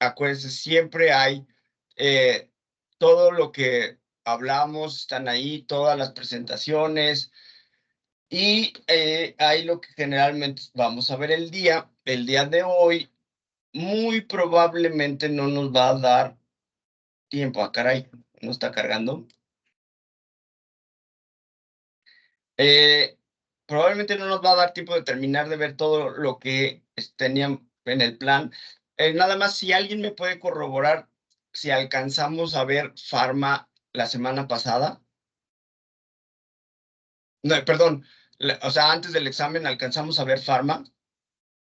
acuérdense, siempre hay todo lo que hablamos, están ahí, todas las presentaciones, y hay lo que generalmente vamos a ver el día de hoy. Muy probablemente no nos va a dar tiempo. Ah, caray, no está cargando. Probablemente no nos va a dar tiempo de terminar de ver todo lo que tenían en el plan. Nada más, si alguien me puede corroborar si alcanzamos a ver Pharma la semana pasada. No, perdón, o sea, antes del examen alcanzamos a ver Pharma.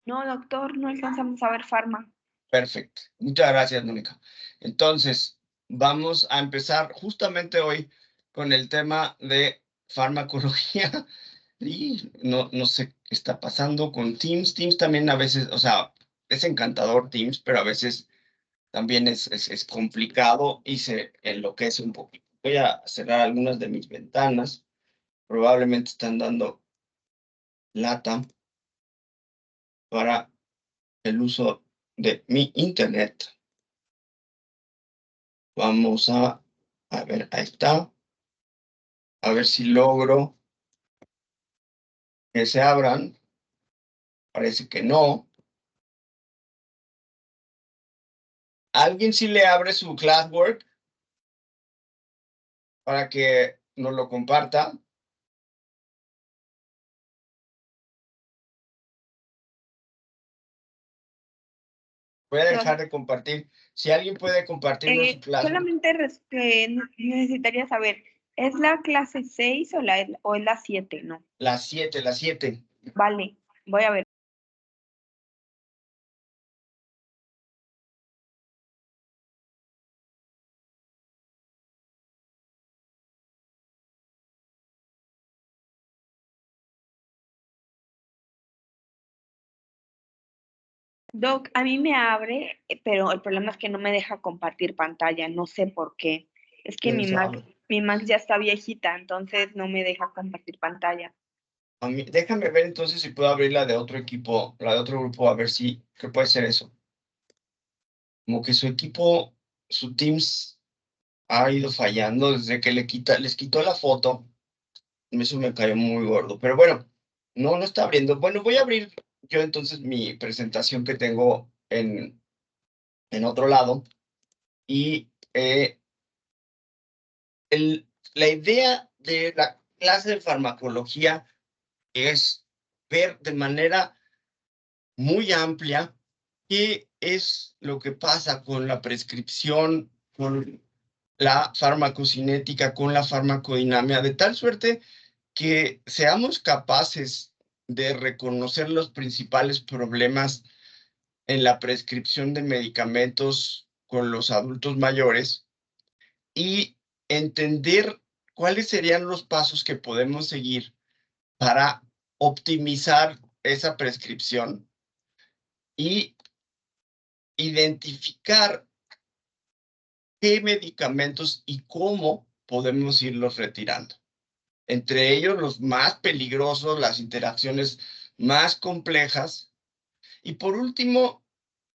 No, doctor, no alcanzamos a ver Pharma. Perfecto. Muchas gracias, Mónica. Entonces, vamos a empezar justamente hoy con el tema de farmacología. Y no sé qué está pasando con Teams. Teams también a veces, o sea, es encantador Teams, pero a veces también es complicado y se enloquece un poquito. Voy a cerrar algunas de mis ventanas. Probablemente están dando lata para el uso de mi internet. Vamos a ver, ahí está. A ver si logro que se abran. Parece que no. ¿Alguien sí le abre su classwork para que nos lo comparta? Voy a dejar de compartir. Si alguien puede compartirnos su clase. Solamente necesitaría saber, ¿es la clase 6 o es la 7? No. La 7, la 7. Vale, voy a ver. Doc, a mí me abre, pero el problema es que no me deja compartir pantalla, no sé por qué. Es que ¿Quién sabe? mi Mac ya está viejita, entonces no me deja compartir pantalla. Déjame ver entonces si puedo abrir la de otro equipo, la de otro grupo, a ver si, ¿qué puede ser eso? Como que su equipo, su Teams ha ido fallando desde que les quitó la foto. Eso me cayó muy gordo. Pero bueno, no está abriendo. Bueno, voy a abrir yo entonces mi presentación que tengo en otro lado. Y la idea de la clase de farmacología es ver de manera muy amplia qué es lo que pasa con la prescripción, con la farmacocinética, con la farmacodinamia, de tal suerte que seamos capaces de reconocer los principales problemas en la prescripción de medicamentos con los adultos mayores y entender cuáles serían los pasos que podemos seguir para optimizar esa prescripción y identificar qué medicamentos y cómo podemos irlos retirando. Entre ellos, los más peligrosos, las interacciones más complejas. Y por último,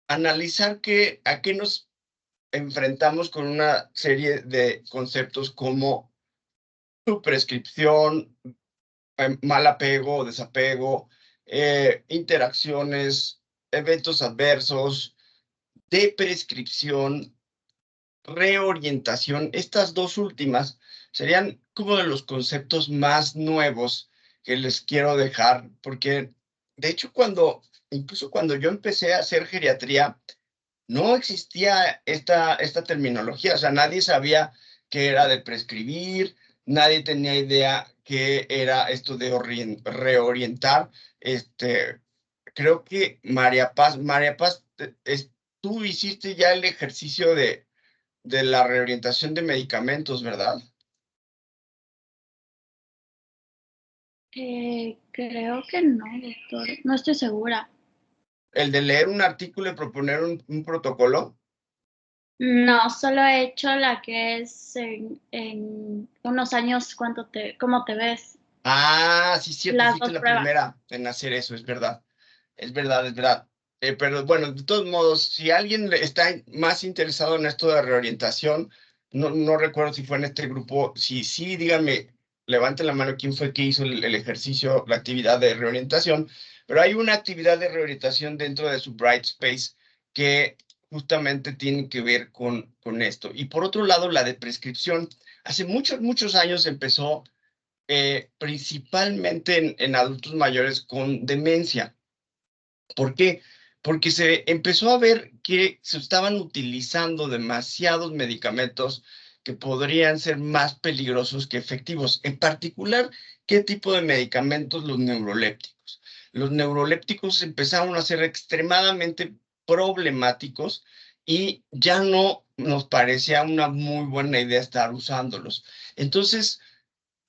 analizar a qué nos enfrentamos con una serie de conceptos como su prescripción, mal apego o desapego, interacciones, eventos adversos, de prescripción, reorientación. Estas dos últimas serían como de los conceptos más nuevos que les quiero dejar, porque de hecho incluso cuando yo empecé a hacer geriatría, no existía esta terminología, o sea, nadie sabía qué era de prescribir, nadie tenía idea qué era esto de reorientar. Creo que María Paz, tú hiciste ya el ejercicio de la reorientación de medicamentos, ¿verdad? Creo que no, doctor. No estoy segura. El de leer un artículo y proponer un protocolo. No, solo he hecho la que es en unos años, ¿cómo te ves? Ah, sí, cierto, Las fuiste dos la pruebas. primera en hacer eso, es verdad. Es verdad, es verdad. Pero bueno, de todos modos, si alguien está más interesado en esto de reorientación, no recuerdo si fue en este grupo, si sí, díganme, levanten la mano quién fue que hizo el ejercicio, la actividad de reorientación, pero hay una actividad de reorientación dentro de su Bright Space que justamente tiene que ver con esto. Y por otro lado, la de prescripción, hace muchos, muchos años empezó principalmente en adultos mayores con demencia. ¿Por qué? Porque se empezó a ver que se estaban utilizando demasiados medicamentos que podrían ser más peligrosos que efectivos. En particular, ¿qué tipo de medicamentos? Los neurolépticos. Los neurolépticos empezaron a ser extremadamente problemáticos y ya no nos parecía una muy buena idea estar usándolos. Entonces,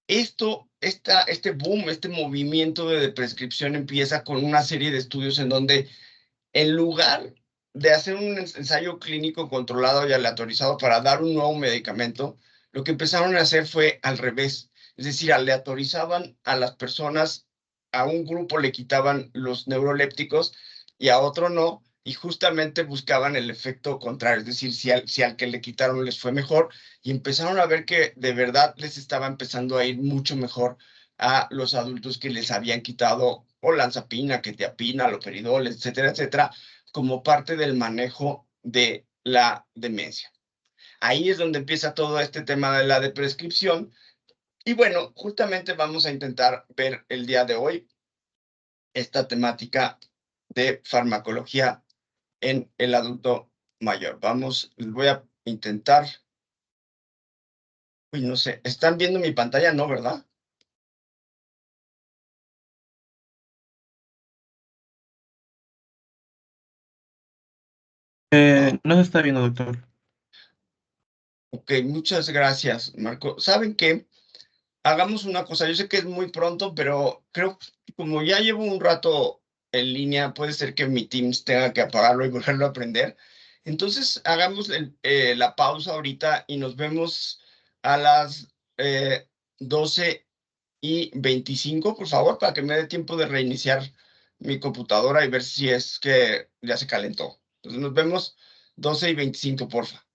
este boom, este movimiento de prescripción empieza con una serie de estudios en donde en lugar de hacer un ensayo clínico controlado y aleatorizado para dar un nuevo medicamento, lo que empezaron a hacer fue al revés. Es decir, aleatorizaban a las personas, a un grupo le quitaban los neurolépticos y a otro no, y justamente buscaban el efecto contrario, es decir, si al que le quitaron les fue mejor, y empezaron a ver que de verdad les estaba empezando a ir mucho mejor a los adultos que les habían quitado olanzapina, quetiapina, loperidol, etcétera, etcétera, como parte del manejo de la demencia. Ahí es donde empieza todo este tema de la de prescripción. Y bueno, justamente vamos a intentar ver el día de hoy esta temática de farmacología en el adulto mayor. Les voy a intentar. Uy, no sé, ¿están viendo mi pantalla? No, ¿verdad? No se está viendo, doctor. Ok, muchas gracias, Marco. ¿Saben qué? Hagamos una cosa, yo sé que es muy pronto, pero creo que como ya llevo un rato en línea, puede ser que mi Teams tenga que apagarlo y volverlo a prender. Entonces, hagamos la pausa ahorita y nos vemos a las 12:25, por favor, para que me dé tiempo de reiniciar mi computadora y ver si es que ya se calentó. Entonces, nos vemos 12:25, porfa.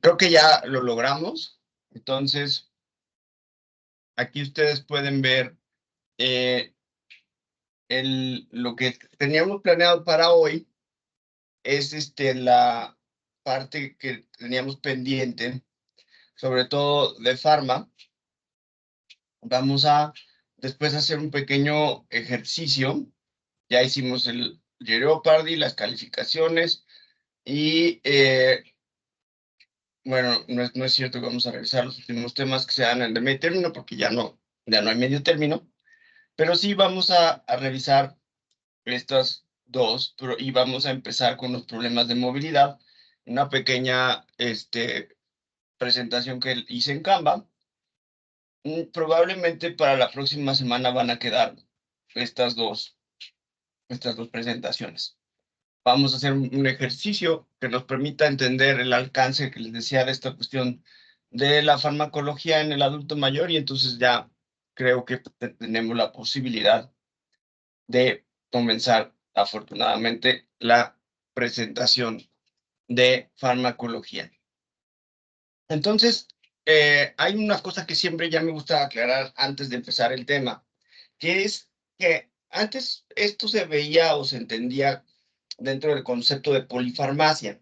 Creo que ya lo logramos. Entonces, aquí ustedes pueden ver lo que teníamos planeado para hoy. Es la parte que teníamos pendiente, sobre todo de Pharma. Vamos a después hacer un pequeño ejercicio. Ya hicimos el Jeopardy, las calificaciones y bueno, no es cierto que vamos a revisar los últimos temas que se dan en el medio término porque ya no hay medio término, pero sí vamos a revisar estas dos y vamos a empezar con los problemas de movilidad. Una pequeña presentación que hice en Canva. Probablemente para la próxima semana van a quedar estas dos presentaciones. Vamos a hacer un ejercicio que nos permita entender el alcance que les decía de esta cuestión de la farmacología en el adulto mayor y entonces ya creo que tenemos la posibilidad de comenzar afortunadamente la presentación de farmacología. Entonces, hay una cosa que siempre ya me gusta aclarar antes de empezar el tema, que es que antes esto se veía o se entendía dentro del concepto de polifarmacia.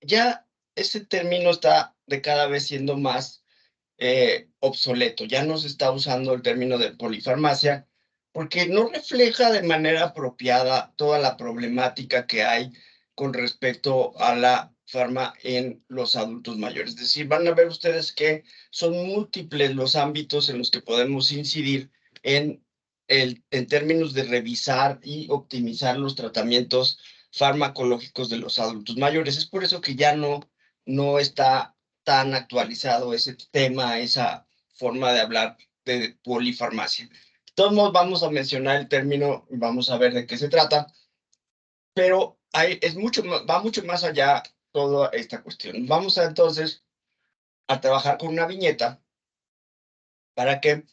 Ya ese término está de cada vez siendo más obsoleto. Ya no se está usando el término de polifarmacia porque no refleja de manera apropiada toda la problemática que hay con respecto a la farma en los adultos mayores. Es decir, van a ver ustedes que son múltiples los ámbitos en los que podemos incidir en términos de revisar y optimizar los tratamientos farmacológicos de los adultos mayores. Es por eso que ya no está tan actualizado ese tema, esa forma de hablar de polifarmacia. De todos modos, vamos a mencionar el término, vamos a ver de qué se trata, pero va mucho más allá toda esta cuestión. Vamos entonces a trabajar con una viñeta para que,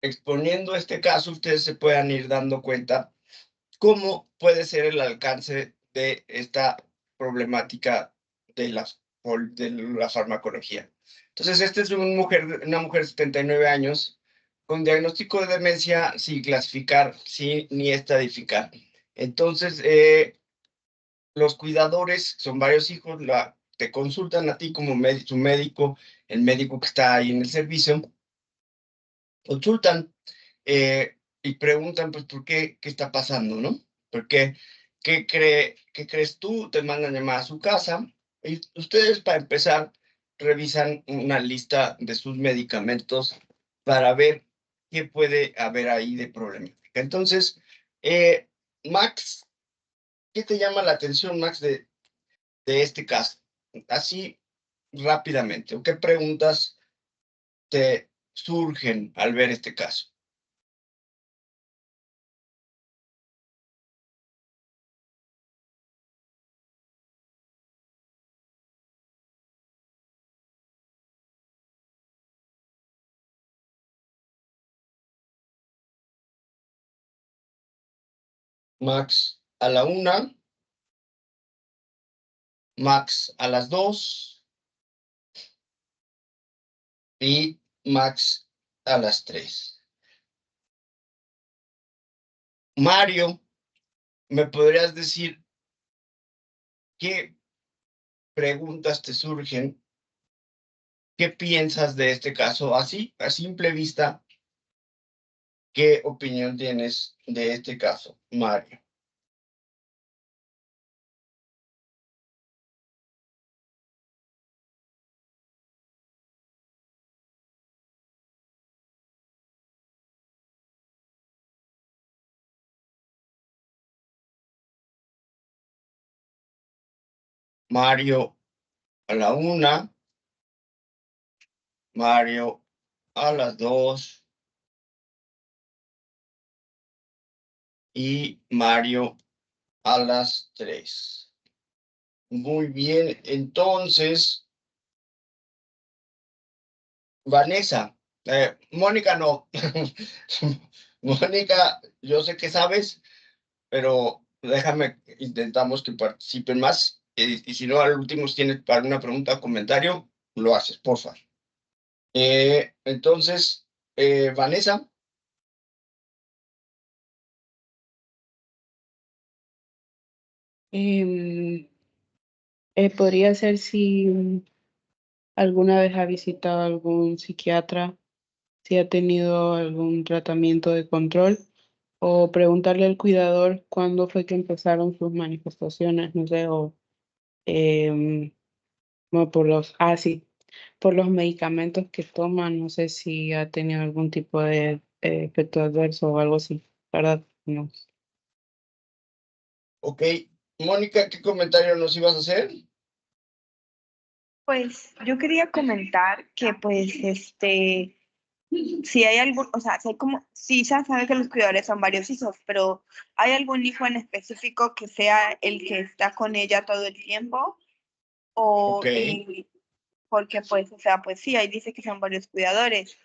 exponiendo este caso, ustedes se puedan ir dando cuenta cómo puede ser el alcance de esta problemática de la farmacología. Entonces, esta es una mujer de 79 años con diagnóstico de demencia sin clasificar, sin ni estadificar. Entonces, los cuidadores, son varios hijos, te consultan a ti como su médico, el médico que está ahí en el servicio, consultan y preguntan, pues, ¿por qué está pasando, no? ¿Por qué? ¿Qué crees tú? Te mandan llamar a su casa y ustedes, para empezar, revisan una lista de sus medicamentos para ver qué puede haber ahí de problemática. Entonces, Max, ¿qué te llama la atención, Max, de este caso? Así rápidamente, ¿o qué preguntas te surgen al ver este caso? Max a la 1, Max a las 2 y Max a las 3. Mario, ¿me podrías decir qué preguntas te surgen? ¿Qué piensas de este caso? Así, a simple vista, ¿qué opinión tienes de este caso, Mario? Mario a la 1, Mario a las 2 y Mario a las 3. Muy bien, entonces, Vanessa, Mónica no. Mónica, yo sé que sabes, pero intentamos que participen más. y si no, al último, si tienes alguna pregunta o comentario, lo haces, por favor. Entonces, Vanessa. Podría ser si alguna vez ha visitado algún psiquiatra, si ha tenido algún tratamiento de control, o preguntarle al cuidador cuándo fue que empezaron sus manifestaciones, no sé, o no, sí, por los medicamentos que toman, no sé si ha tenido algún tipo de efecto adverso o algo así, ¿verdad? No. Ok, Mónica, ¿qué comentario nos ibas a hacer? Pues yo quería comentar que pues si hay algún, o sea, si hay como, sí ya sabe que los cuidadores son varios hijos, pero ¿hay algún hijo en específico que sea el que está con ella todo el tiempo? O, Ok. porque pues, o sea, pues sí, ahí dice que son varios cuidadores,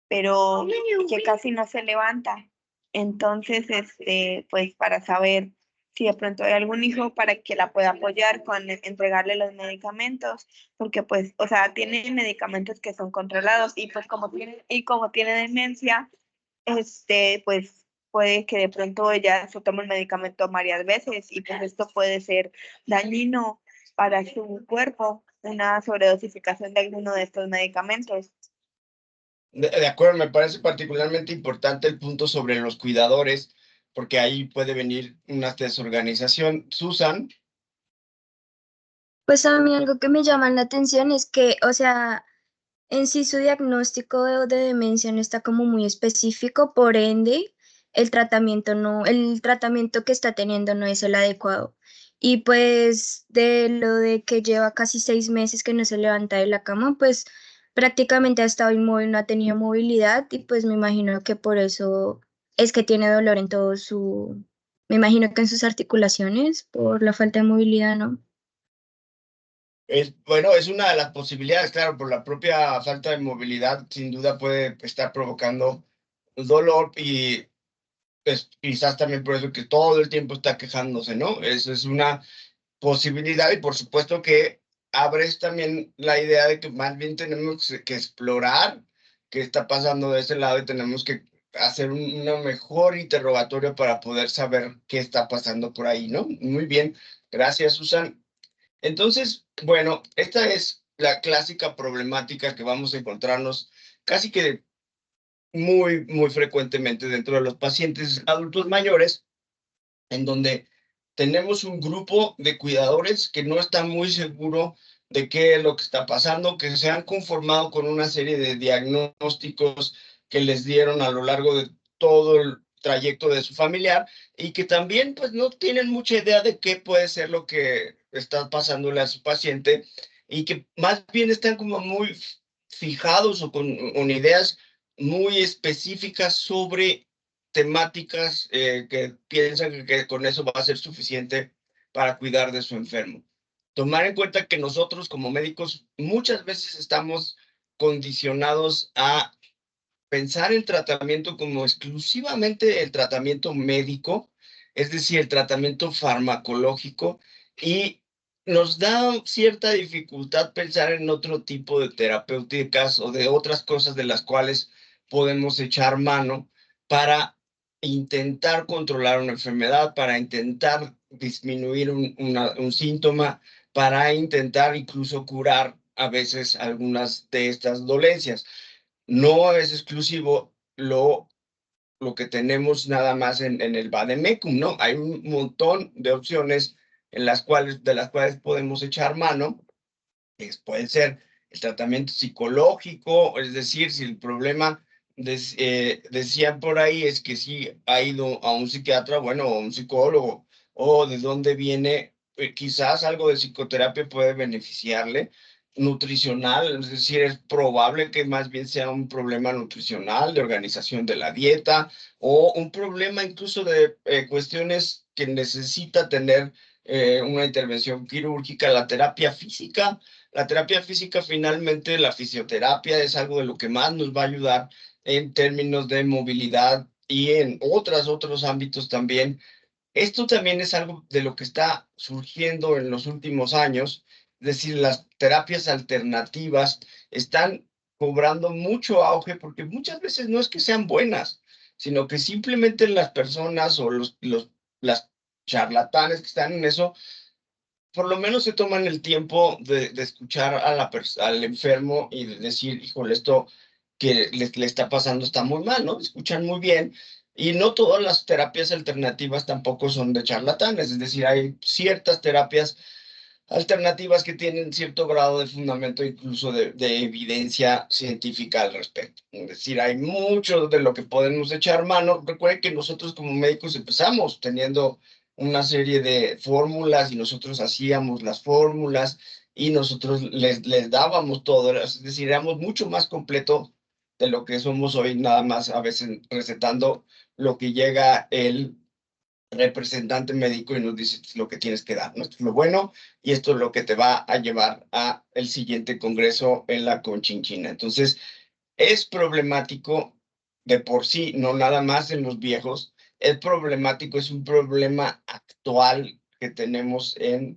pero que casi no se levanta. Entonces, pues para saber si de pronto hay algún hijo para que la pueda apoyar con entregarle los medicamentos, porque pues, o sea, tiene medicamentos que son controlados y pues como tiene demencia, pues puede que de pronto ella se tome el medicamento varias veces y pues esto puede ser dañino para su cuerpo, una sobredosificación de alguno de estos medicamentos. De acuerdo, me parece particularmente importante el punto sobre los cuidadores, porque ahí puede venir una desorganización. Susan. Pues a mí algo que me llama la atención es que, o sea, en sí su diagnóstico de demencia no está como muy específico, por ende, el tratamiento que está teniendo no es el adecuado. Y pues de lo de que lleva casi 6 meses que no se levanta de la cama, pues prácticamente ha estado inmóvil, no ha tenido movilidad y pues me imagino que por eso es que tiene dolor en me imagino que en sus articulaciones por la falta de movilidad, ¿no? Bueno, es una de las posibilidades, claro, por la propia falta de movilidad, sin duda puede estar provocando dolor y pues, quizás también por eso que todo el tiempo está quejándose, ¿no? Eso es una posibilidad y por supuesto que abres también la idea de que más bien tenemos que explorar qué está pasando de ese lado y tenemos que hacer una mejor interrogatorio para poder saber qué está pasando por ahí, ¿no? Muy bien, gracias, Susan. Entonces, bueno, esta es la clásica problemática que vamos a encontrarnos casi que muy frecuentemente dentro de los pacientes adultos mayores, en donde tenemos un grupo de cuidadores que no está muy seguro de qué es lo que está pasando, que se han conformado con una serie de diagnósticos que les dieron a lo largo de todo el trayecto de su familiar y que también pues no tienen mucha idea de qué puede ser lo que está pasándole a su paciente y que más bien están como muy fijados o con ideas muy específicas sobre temáticas que piensan que con eso va a ser suficiente para cuidar de su enfermo. Tomar en cuenta que nosotros como médicos muchas veces estamos condicionados a pensar el tratamiento como exclusivamente el tratamiento médico, es decir, el tratamiento farmacológico, y nos da cierta dificultad pensar en otro tipo de terapéuticas o de otras cosas de las cuales podemos echar mano para intentar controlar una enfermedad, para intentar disminuir un síntoma, para intentar incluso curar a veces algunas de estas dolencias. No es exclusivo lo que tenemos nada más en el vademecum, ¿no? Hay un montón de opciones de las cuales podemos echar mano. Puede ser el tratamiento psicológico, es decir, si el problema, decían por ahí, es que si ha ido a un psiquiatra, bueno, o a un psicólogo, o de dónde viene, quizás algo de psicoterapia puede beneficiarle, nutricional, es decir, es probable que más bien sea un problema nutricional, de organización de la dieta, o un problema incluso de cuestiones que necesita tener una intervención quirúrgica, la terapia física, finalmente, la fisioterapia es algo de lo que más nos va a ayudar en términos de movilidad y en otros ámbitos también. Esto también es algo de lo que está surgiendo en los últimos años, es decir, las terapias alternativas están cobrando mucho auge porque muchas veces no es que sean buenas, sino que simplemente las personas o las charlatanes que están en eso, por lo menos se toman el tiempo de escuchar al enfermo y de decir, híjole, esto que le está pasando está muy mal, ¿no? Escuchan muy bien. Y no todas las terapias alternativas tampoco son de charlatanes, es decir, hay ciertas terapias alternativas que tienen cierto grado de fundamento, incluso de evidencia científica al respecto. Es decir, hay mucho de lo que podemos echar mano. Recuerden que nosotros como médicos empezamos teniendo una serie de fórmulas y nosotros hacíamos las fórmulas y nosotros les dábamos todo. Es decir, éramos mucho más completo de lo que somos hoy, nada más a veces recetando lo que llega el representante médico y nos dice esto es lo que tienes que dar, ¿no? Esto es lo bueno y esto es lo que te va a llevar a el siguiente congreso en la Conchinchina. Entonces, es problemático de por sí, no nada más en los viejos, es problemático, es un problema actual que tenemos en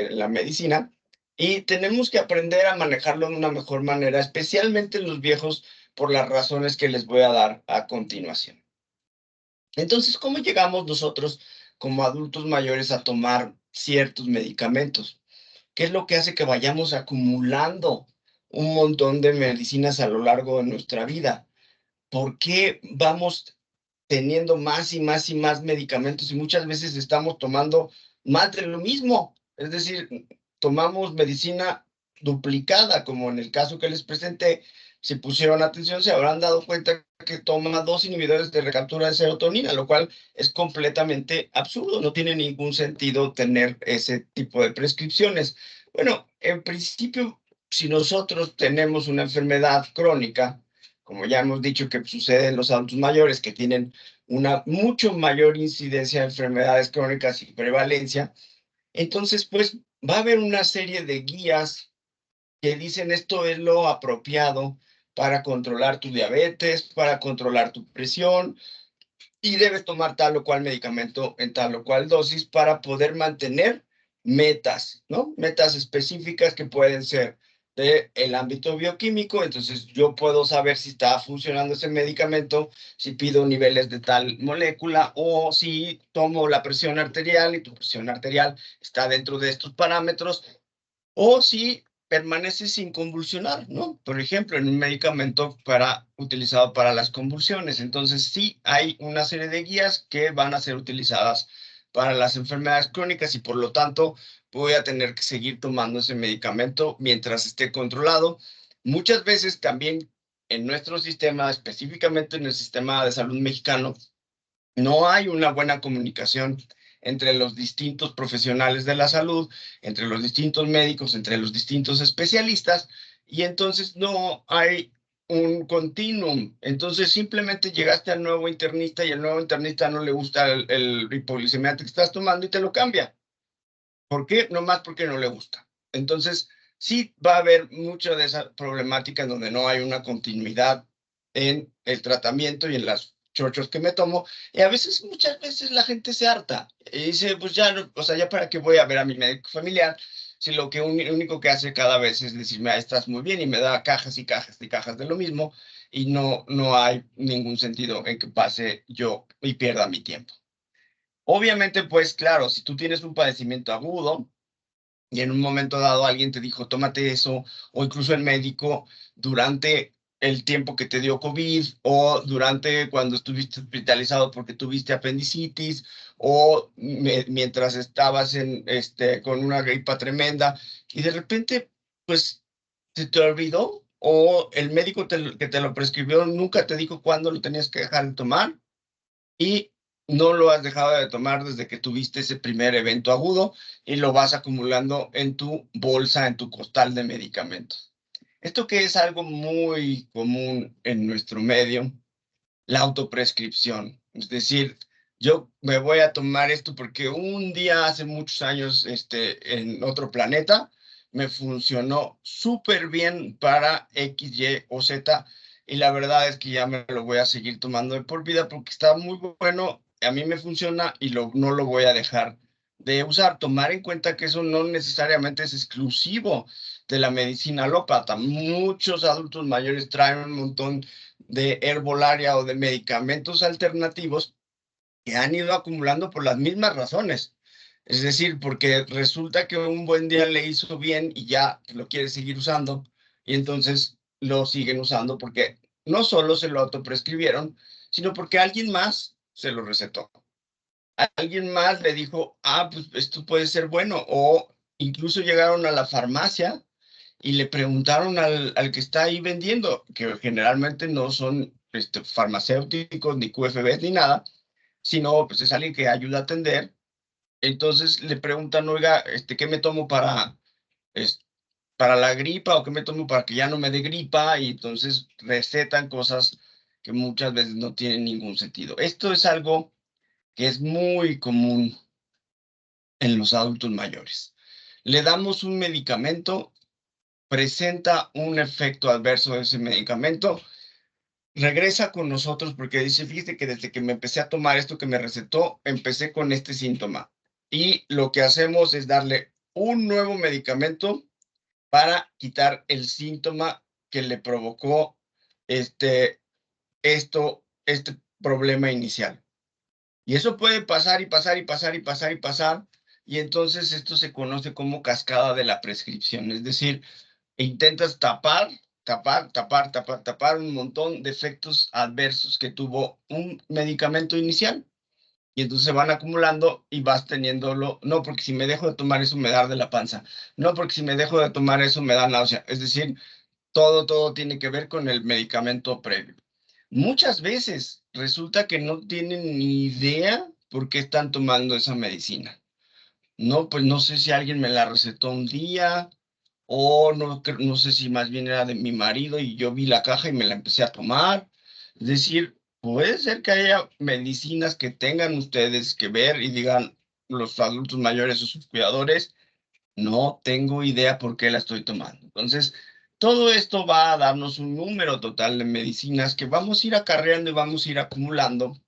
la medicina y tenemos que aprender a manejarlo de una mejor manera, especialmente en los viejos, por las razones que les voy a dar a continuación. Entonces, ¿cómo llegamos nosotros como adultos mayores a tomar ciertos medicamentos? ¿Qué es lo que hace que vayamos acumulando un montón de medicinas a lo largo de nuestra vida? ¿Por qué vamos teniendo más y más y más medicamentos y muchas veces estamos tomando más de lo mismo? Es decir, tomamos medicina duplicada, como en el caso que les presenté. Si pusieron atención, se habrán dado cuenta que toma 2 inhibidores de recaptura de serotonina, lo cual es completamente absurdo. No tiene ningún sentido tener ese tipo de prescripciones. Bueno, en principio, si nosotros tenemos una enfermedad crónica, como ya hemos dicho que sucede en los adultos mayores, que tienen una mucho mayor incidencia de enfermedades crónicas y prevalencia, entonces pues va a haber una serie de guías que dicen esto es lo apropiado para controlar tu diabetes, para controlar tu presión, y debes tomar tal o cual medicamento en tal o cual dosis para poder mantener metas, ¿no? Metas específicas que pueden ser del ámbito bioquímico. Entonces yo puedo saber si está funcionando ese medicamento, si pido niveles de tal molécula o si tomo la presión arterial y tu presión arterial está dentro de estos parámetros, o si permanece sin convulsionar, ¿no? Por ejemplo, en un medicamento utilizado para las convulsiones. Entonces, sí hay una serie de guías que van a ser utilizadas para las enfermedades crónicas y por lo tanto voy a tener que seguir tomando ese medicamento mientras esté controlado. Muchas veces también en nuestro sistema, específicamente en el sistema de salud mexicano, no hay una buena comunicación entre los distintos profesionales de la salud, entre los distintos médicos, entre los distintos especialistas, y entonces no hay un continuum. Entonces simplemente llegaste al nuevo internista y el nuevo internista no le gusta el hipoglicemiante que estás tomando y te lo cambia. ¿Por qué? Nomás porque no le gusta. Entonces sí va a haber mucha de esa problemática en donde no hay una continuidad en el tratamiento y en las chochos que me tomo, y a veces, muchas veces la gente se harta y dice, pues ya, no, o sea, ya para qué voy a ver a mi médico familiar si lo que único que hace cada vez es decirme, ah, estás muy bien, y me da cajas y cajas y cajas de lo mismo, y no hay ningún sentido en que pase yo y pierda mi tiempo. Obviamente, pues claro, si tú tienes un padecimiento agudo, y en un momento dado alguien te dijo, tómate eso, o incluso el médico durante el tiempo que te dio COVID, o durante cuando estuviste hospitalizado porque tuviste apendicitis, o mientras estabas con una gripa tremenda, y de repente, pues, se te olvidó, o el médico que te lo prescribió nunca te dijo cuándo lo tenías que dejar de tomar, y no lo has dejado de tomar desde que tuviste ese primer evento agudo y lo vas acumulando en tu bolsa, en tu costal de medicamentos. Esto que es algo muy común en nuestro medio, la autoprescripción. Es decir, yo me voy a tomar esto porque un día hace muchos años en otro planeta me funcionó súper bien para X, Y o Z, y la verdad es que ya me lo voy a seguir tomando de por vida porque está muy bueno a mí me funciona y no lo voy a dejar de usar. Tomar en cuenta que eso no necesariamente es exclusivo de la medicina alópata. Muchos adultos mayores traen un montón de herbolaria o de medicamentos alternativos que han ido acumulando por las mismas razones. Es decir, porque resulta que un buen día le hizo bien y ya lo quiere seguir usando, y entonces lo siguen usando porque no solo se lo autoprescribieron, sino porque alguien más se lo recetó. Alguien más le dijo, pues esto puede ser bueno, o incluso llegaron a la farmacia y le preguntaron al que está ahí vendiendo, que generalmente no son farmacéuticos, ni QFBs, ni nada, sino pues es alguien que ayuda a atender. Entonces le preguntan, oiga, ¿qué me tomo para la gripa o qué me tomo para que ya no me dé gripa? Y entonces recetan cosas que muchas veces no tienen ningún sentido. Esto es algo que es muy común en los adultos mayores. Le damos un medicamento, presenta un efecto adverso de ese medicamento, regresa con nosotros porque dice, fíjate que desde que me empecé a tomar esto que me recetó, empecé con este síntoma. Y lo que hacemos es darle un nuevo medicamento para quitar el síntoma que le provocó este problema inicial. Y eso puede pasar y pasar y pasar y pasar y pasar, y entonces esto se conoce como cascada de la prescripción. Es decir, intentas tapar un montón de efectos adversos que tuvo un medicamento inicial. Y entonces se van acumulando y vas teniéndolo. No, porque si me dejo de tomar eso me da de la panza. No, porque si me dejo de tomar eso me da náusea. Es decir, todo tiene que ver con el medicamento previo. Muchas veces resulta que no tienen ni idea por qué están tomando esa medicina. No, pues no sé si alguien me la recetó un día o no sé si más bien era de mi marido y yo vi la caja y me la empecé a tomar. Es decir, puede ser que haya medicinas que tengan ustedes que ver y digan los adultos mayores o sus cuidadores, no tengo idea por qué la estoy tomando. Entonces, todo esto va a darnos un número total de medicinas que vamos a ir acarreando y vamos a ir acumulando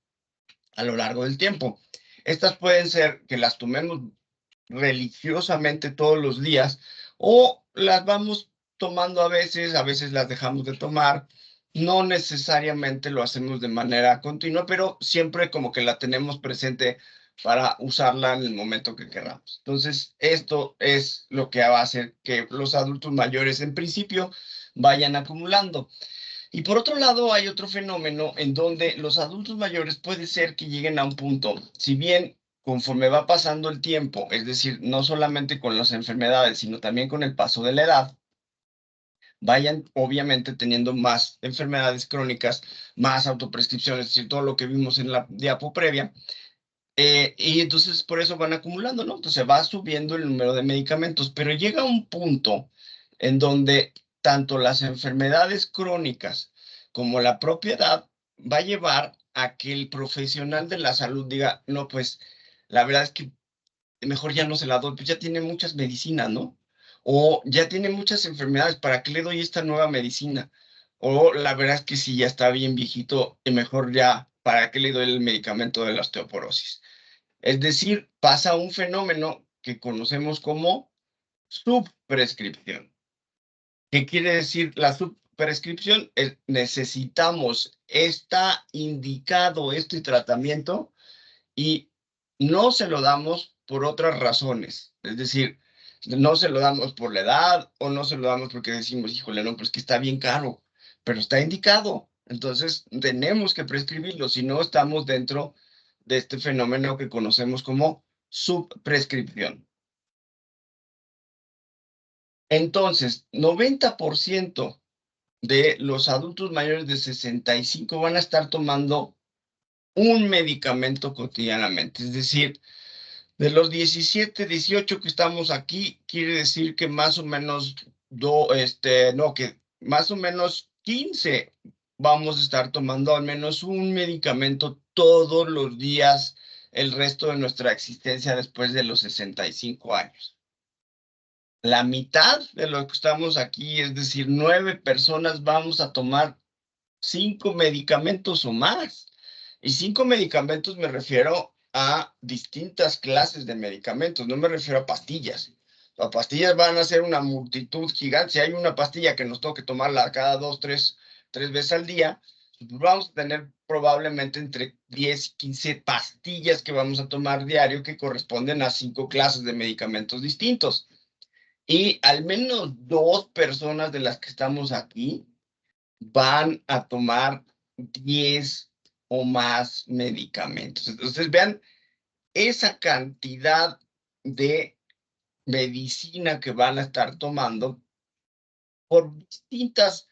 a lo largo del tiempo. Estas pueden ser que las tomemos religiosamente todos los días o las vamos tomando a veces las dejamos de tomar. No necesariamente lo hacemos de manera continua, pero siempre como que la tenemos presente para usarla en el momento que queramos. Entonces, esto es lo que va a hacer que los adultos mayores en principio vayan acumulando. Y por otro lado, hay otro fenómeno en donde los adultos mayores puede ser que lleguen a un punto, si bien conforme va pasando el tiempo, es decir, no solamente con las enfermedades, sino también con el paso de la edad, vayan obviamente teniendo más enfermedades crónicas, más autoprescripciones, es decir, todo lo que vimos en la diapo previa, y entonces por eso van acumulando, ¿no? Entonces va subiendo el número de medicamentos, pero llega un punto en donde tanto las enfermedades crónicas como la propia edad va a llevar a que el profesional de la salud diga, no, pues la verdad es que mejor ya no se la doy, pues ya tiene muchas medicinas, ¿no? O ya tiene muchas enfermedades, ¿para qué le doy esta nueva medicina? O la verdad es que si ya está bien viejito, y mejor ya, ¿para qué le doy el medicamento de la osteoporosis? Es decir, pasa un fenómeno que conocemos como subprescripción. ¿Qué quiere decir la subprescripción? Necesitamos, está indicado este tratamiento y no se lo damos por otras razones. Es decir, no se lo damos por la edad o no se lo damos porque decimos, híjole, no, pues que está bien caro, pero está indicado. Entonces, tenemos que prescribirlo, si no estamos dentro de este fenómeno que conocemos como subprescripción. Entonces, 90% de los adultos mayores de 65 van a estar tomando un medicamento cotidianamente. Es decir, de los 17, 18 que estamos aquí, quiere decir que más o menos, que más o menos 15 vamos a estar tomando al menos un medicamento todos los días el resto de nuestra existencia después de los 65 años. La mitad de los que estamos aquí, es decir, 9 personas, vamos a tomar 5 medicamentos o más. Y 5 medicamentos me refiero a distintas clases de medicamentos, no me refiero a pastillas. Las pastillas van a ser una multitud gigante. Si hay una pastilla que nos toque tomarla cada 2, 3 veces al día, pues vamos a tener probablemente entre 10 y 15 pastillas que vamos a tomar diario que corresponden a 5 clases de medicamentos distintos. Y al menos 2 personas de las que estamos aquí van a tomar 10 o más medicamentos. Entonces, vean esa cantidad de medicina que van a estar tomando por distintas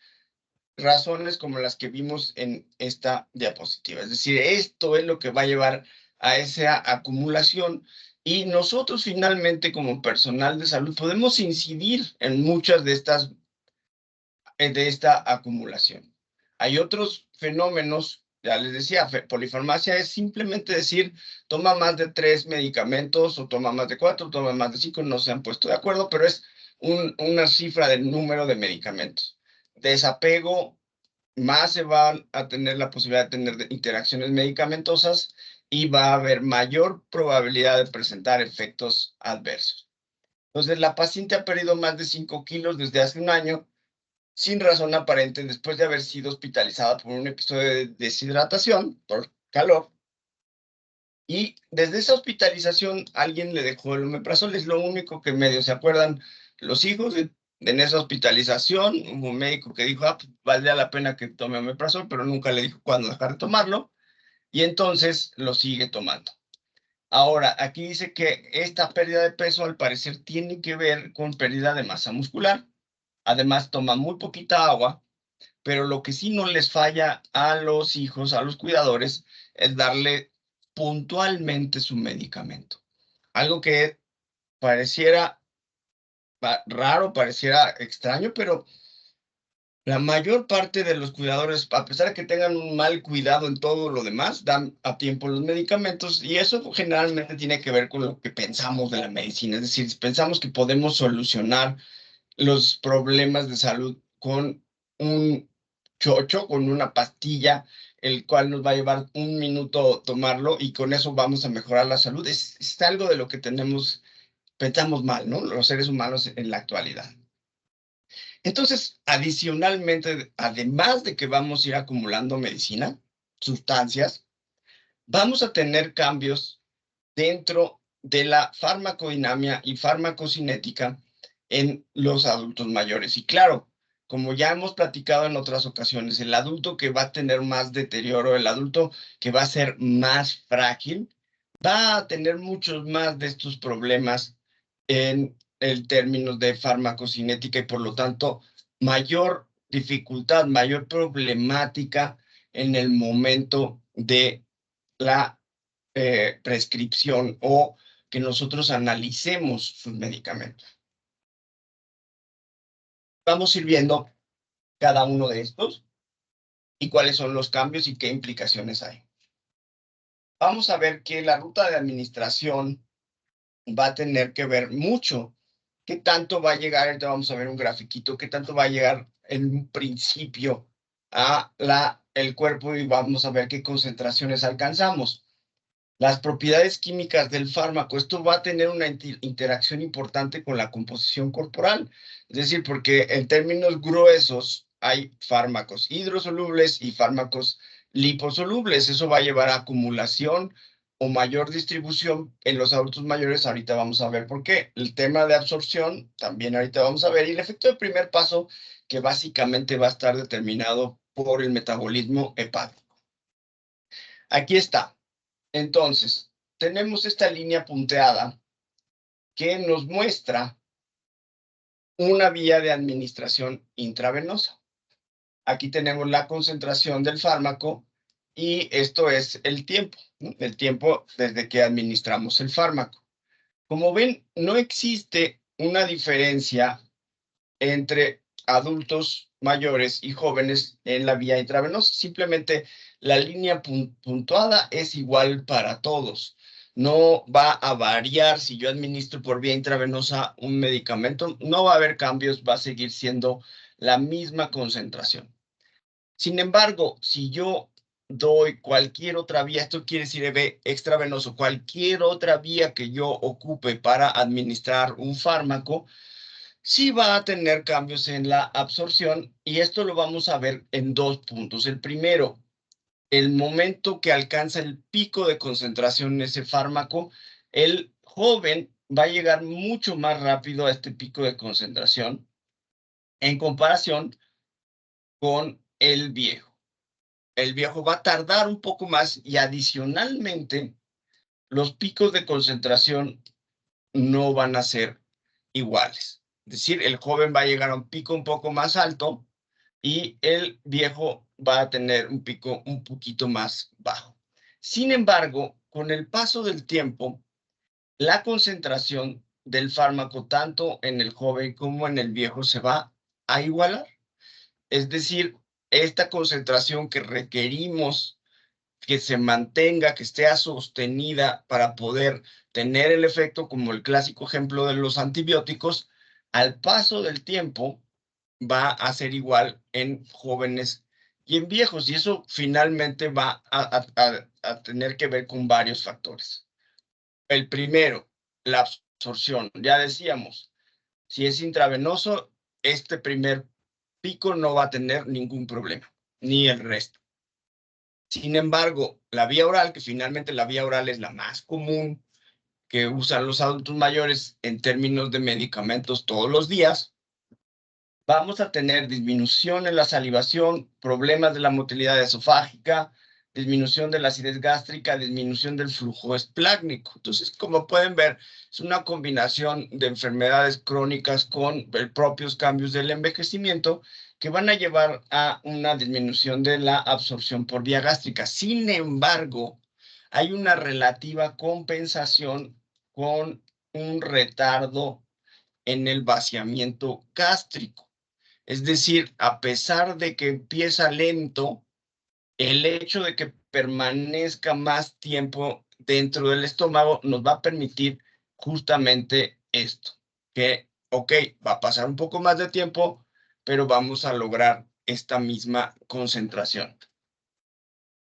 razones como las que vimos en esta diapositiva. Es decir, esto es lo que va a llevar a esa acumulación y nosotros finalmente como personal de salud podemos incidir en muchas de esta acumulación. Hay otros fenómenos, ya les decía, polifarmacia es simplemente decir, toma más de 3 medicamentos, o toma más de 4, toma más de 5, no se han puesto de acuerdo, pero es una cifra del número de medicamentos. Desapego, más se va a tener la posibilidad de tener interacciones medicamentosas y va a haber mayor probabilidad de presentar efectos adversos. Entonces, la paciente ha perdido más de 5 kilos desde hace un año, sin razón aparente, después de haber sido hospitalizada por un episodio de deshidratación por calor. Y desde esa hospitalización alguien le dejó el omeprazol, es lo único que medio se acuerdan los hijos en esa hospitalización. Hubo un médico que dijo, pues, valdría la pena que tome omeprazol, pero nunca le dijo cuándo dejar de tomarlo, y entonces lo sigue tomando. Ahora, aquí dice que esta pérdida de peso al parecer tiene que ver con pérdida de masa muscular. Además, toma muy poquita agua, pero lo que sí no les falla a los hijos, a los cuidadores, es darle puntualmente su medicamento. Algo que pareciera raro, pareciera extraño, pero la mayor parte de los cuidadores, a pesar de que tengan un mal cuidado en todo lo demás, dan a tiempo los medicamentos y eso generalmente tiene que ver con lo que pensamos de la medicina. Es decir, pensamos que podemos solucionar los problemas de salud con un chocho, con una pastilla, el cual nos va a llevar 1 minuto tomarlo y con eso vamos a mejorar la salud. Es algo de lo que pensamos mal, ¿no? Los seres humanos en la actualidad. Entonces, adicionalmente, además de que vamos a ir acumulando medicina, sustancias, vamos a tener cambios dentro de la farmacodinamia y farmacocinética en los adultos mayores. Y claro, como ya hemos platicado en otras ocasiones, el adulto que va a tener más deterioro, el adulto que va a ser más frágil, va a tener muchos más de estos problemas en el término de farmacocinética y por lo tanto mayor dificultad, mayor problemática en el momento de la prescripción o que nosotros analicemos sus medicamentos. Vamos a ir viendo cada uno de estos y cuáles son los cambios y qué implicaciones hay. Vamos a ver que la ruta de administración va a tener que ver mucho qué tanto va a llegar, ahorita vamos a ver un grafiquito, qué tanto va a llegar en un principio a el cuerpo y vamos a ver qué concentraciones alcanzamos. Las propiedades químicas del fármaco, esto va a tener una interacción importante con la composición corporal, es decir, porque en términos gruesos hay fármacos hidrosolubles y fármacos liposolubles, eso va a llevar a acumulación o mayor distribución en los adultos mayores, ahorita vamos a ver por qué. El tema de absorción, también ahorita vamos a ver, y el efecto del primer paso, que básicamente va a estar determinado por el metabolismo hepático. Aquí está. Entonces, tenemos esta línea punteada que nos muestra una vía de administración intravenosa. Aquí tenemos la concentración del fármaco y esto es el tiempo, ¿no? El tiempo desde que administramos el fármaco. Como ven, no existe una diferencia entre adultos mayores y jóvenes en la vía intravenosa. Simplemente la línea puntuada es igual para todos. No va a variar si yo administro por vía intravenosa un medicamento. No va a haber cambios, va a seguir siendo la misma concentración. Sin embargo, si yo doy cualquier otra vía, esto quiere decir extravenoso, cualquier otra vía que yo ocupe para administrar un fármaco, sí va a tener cambios en la absorción, y esto lo vamos a ver en 2 puntos. El primero, el momento que alcanza el pico de concentración en ese fármaco, el joven va a llegar mucho más rápido a este pico de concentración en comparación con el viejo. El viejo va a tardar un poco más, y adicionalmente los picos de concentración no van a ser iguales. Es decir, el joven va a llegar a un pico un poco más alto y el viejo va a tener un pico un poquito más bajo. Sin embargo, con el paso del tiempo, la concentración del fármaco, tanto en el joven como en el viejo, se va a igualar. Es decir, esta concentración que requerimos que se mantenga, que esté sostenida para poder tener el efecto, como el clásico ejemplo de los antibióticos, al paso del tiempo va a ser igual en jóvenes y en viejos, y eso finalmente va a tener que ver con varios factores. El primero, la absorción. Ya decíamos, si es intravenoso, este primer pico no va a tener ningún problema, ni el resto. Sin embargo, la vía oral, que finalmente la vía oral es la más común que usan los adultos mayores en términos de medicamentos todos los días, vamos a tener disminución en la salivación, problemas de la motilidad esofágica, disminución de la acidez gástrica, disminución del flujo esplácnico. Entonces, como pueden ver, es una combinación de enfermedades crónicas con propios cambios del envejecimiento que van a llevar a una disminución de la absorción por vía gástrica. Sin embargo, hay una relativa compensación con un retardo en el vaciamiento gástrico. Es decir, a pesar de que empieza lento, el hecho de que permanezca más tiempo dentro del estómago nos va a permitir justamente esto, que, ok, va a pasar un poco más de tiempo, pero vamos a lograr esta misma concentración.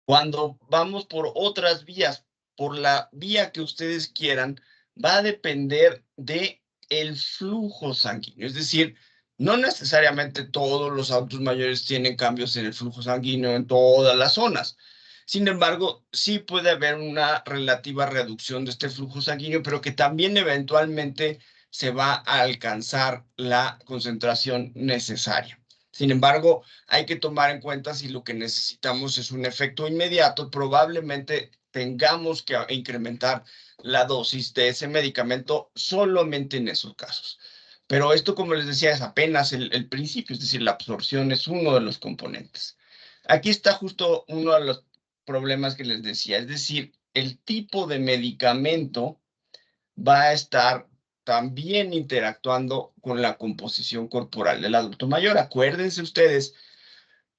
Cuando vamos por otras vías, por la vía que ustedes quieran, va a depender de el flujo sanguíneo. Es decir, no necesariamente todos los adultos mayores tienen cambios en el flujo sanguíneo en todas las zonas. Sin embargo, sí puede haber una relativa reducción de este flujo sanguíneo, pero que también eventualmente se va a alcanzar la concentración necesaria. Sin embargo, hay que tomar en cuenta si lo que necesitamos es un efecto inmediato, probablemente tengamos que incrementar la dosis de ese medicamento solamente en esos casos. Pero esto, como les decía, es apenas el principio, es decir, la absorción es uno de los componentes. Aquí está justo uno de los problemas que les decía, es decir, el tipo de medicamento va a estar también interactuando con la composición corporal del adulto mayor. Acuérdense ustedes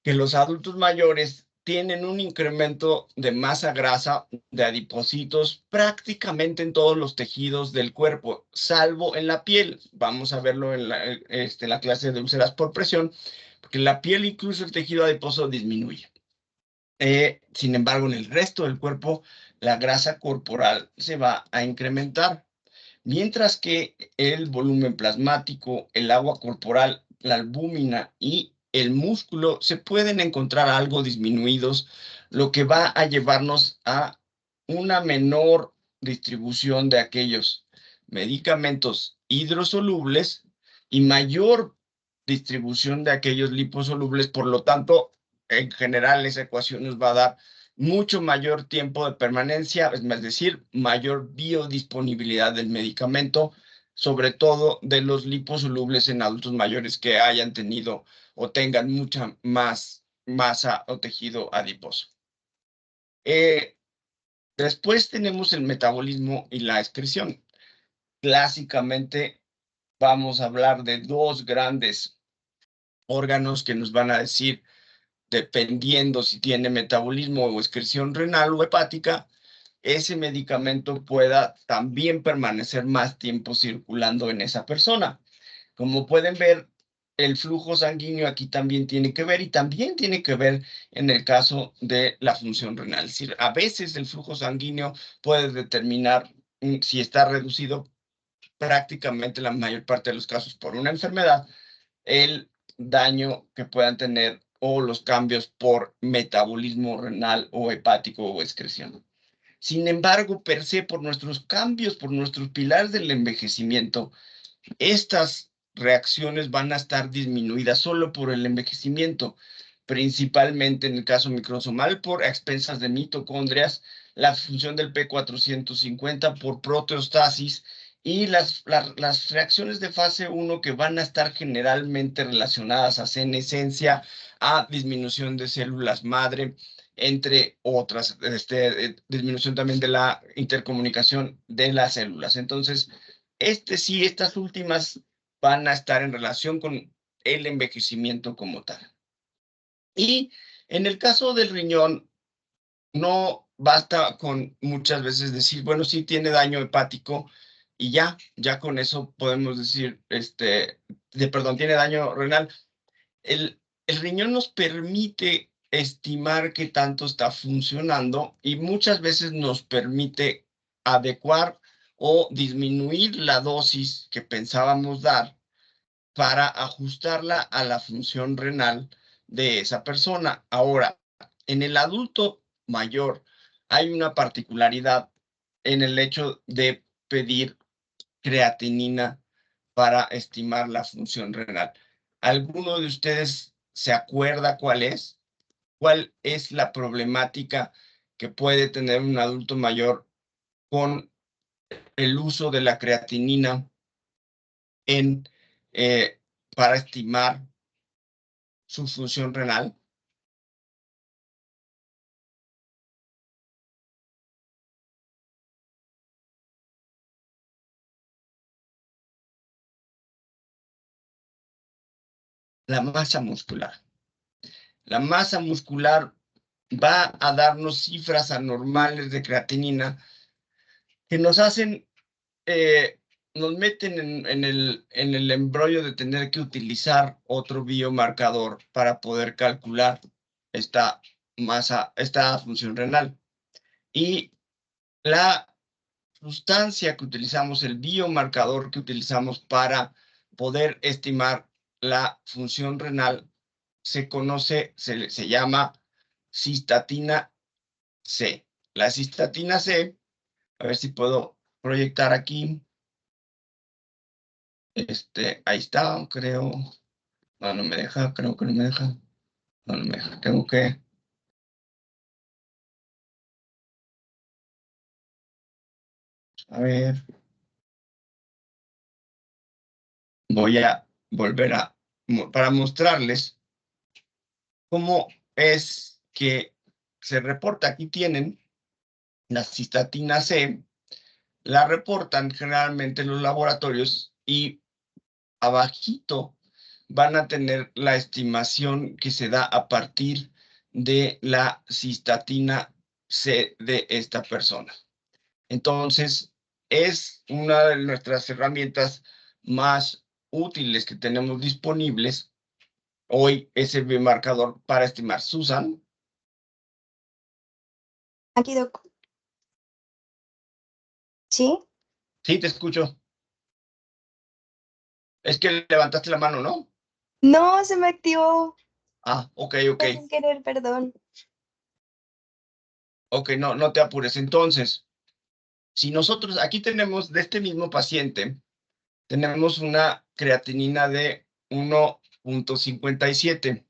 que los adultos mayores tienen un incremento de masa grasa, de adipocitos, prácticamente en todos los tejidos del cuerpo, salvo en la piel. Vamos a verlo en la clase de úlceras por presión, porque en la piel incluso el tejido adiposo disminuye. Sin embargo, en el resto del cuerpo, la grasa corporal se va a incrementar. Mientras que el volumen plasmático, el agua corporal, la albúmina y el músculo se pueden encontrar algo disminuidos, lo que va a llevarnos a una menor distribución de aquellos medicamentos hidrosolubles y mayor distribución de aquellos liposolubles. Por lo tanto, en general, esa ecuación nos va a dar mucho mayor tiempo de permanencia, es decir, mayor biodisponibilidad del medicamento, sobre todo de los liposolubles en adultos mayores que hayan tenido o tengan mucha más masa o tejido adiposo. Después tenemos el metabolismo y la excreción. Clásicamente vamos a hablar de dos grandes órganos que nos van a decir, dependiendo si tiene metabolismo o excreción renal o hepática, ese medicamento pueda también permanecer más tiempo circulando en esa persona. Como pueden ver, el flujo sanguíneo aquí también tiene que ver y también tiene que ver en el caso de la función renal. Es decir, a veces el flujo sanguíneo puede determinar si está reducido, prácticamente la mayor parte de los casos por una enfermedad, el daño que puedan tener o los cambios por metabolismo renal o hepático o excreción. Sin embargo, per se, por nuestros cambios, por nuestros pilares del envejecimiento, estas reacciones van a estar disminuidas solo por el envejecimiento, principalmente en el caso microsomal por expensas de mitocondrias, la función del P450 por proteostasis y las reacciones de fase 1 que van a estar generalmente relacionadas a senescencia, a disminución de células madre, entre otras, disminución también de la intercomunicación de las células. Entonces, sí, estas últimas van a estar en relación con el envejecimiento como tal. Y en el caso del riñón, no basta con muchas veces decir, bueno, sí tiene daño hepático y ya con eso podemos decir, perdón, tiene daño renal. El riñón nos permite estimar qué tanto está funcionando y muchas veces nos permite adecuar o disminuir la dosis que pensábamos dar para ajustarla a la función renal de esa persona. Ahora, en el adulto mayor hay una particularidad en el hecho de pedir creatinina para estimar la función renal. ¿Alguno de ustedes se acuerda cuál es? ¿Cuál es la problemática que puede tener un adulto mayor con el uso de la creatinina para estimar su función renal? La masa muscular. La masa muscular va a darnos cifras anormales de creatinina que nos hacen, nos meten en el embrollo de tener que utilizar otro biomarcador para poder calcular esta función renal. Y la sustancia que utilizamos, el biomarcador que utilizamos para poder estimar la función renal, se llama cistatina C. La cistatina C, a ver si puedo proyectar aquí. Ahí está, creo. No me deja, creo que no me deja. No me deja, tengo que... A ver. Voy a volver para mostrarles cómo es que se reporta. Aquí tienen la cistatina C, la reportan generalmente en los laboratorios y abajito van a tener la estimación que se da a partir de la cistatina C de esta persona. Entonces, es una de nuestras herramientas más útiles que tenemos disponibles hoy, ese biomarcador para estimar. Susan. Aquí, Doc. ¿Sí? Sí, te escucho. Es que levantaste la mano, ¿no? No, se me activó. Ah, ok. Sin querer, perdón. Ok, no te apures. Entonces, si nosotros, aquí tenemos de este mismo paciente, tenemos una creatinina de 1.57.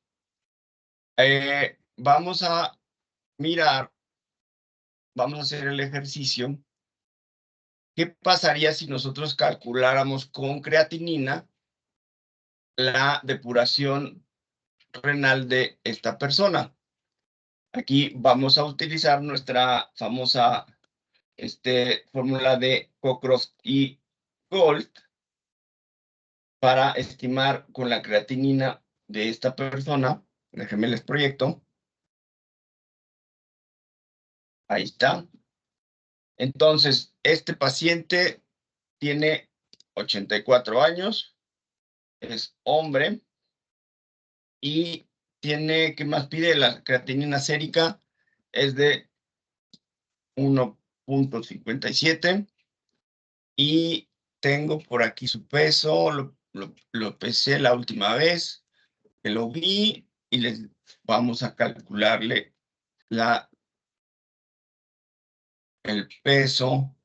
Vamos a mirar, vamos a hacer el ejercicio. ¿Qué pasaría si nosotros calculáramos con creatinina la depuración renal de esta persona? Aquí vamos a utilizar nuestra famosa fórmula de Cockcroft y Gold para estimar con la creatinina de esta persona. Déjenme les proyecto. Ahí está. Entonces, este paciente tiene 84 años, es hombre, y tiene, ¿qué más pide? La creatinina sérica es de 1.57 y tengo por aquí su peso, lo pesé la última vez que lo vi y les vamos a calcularle el peso.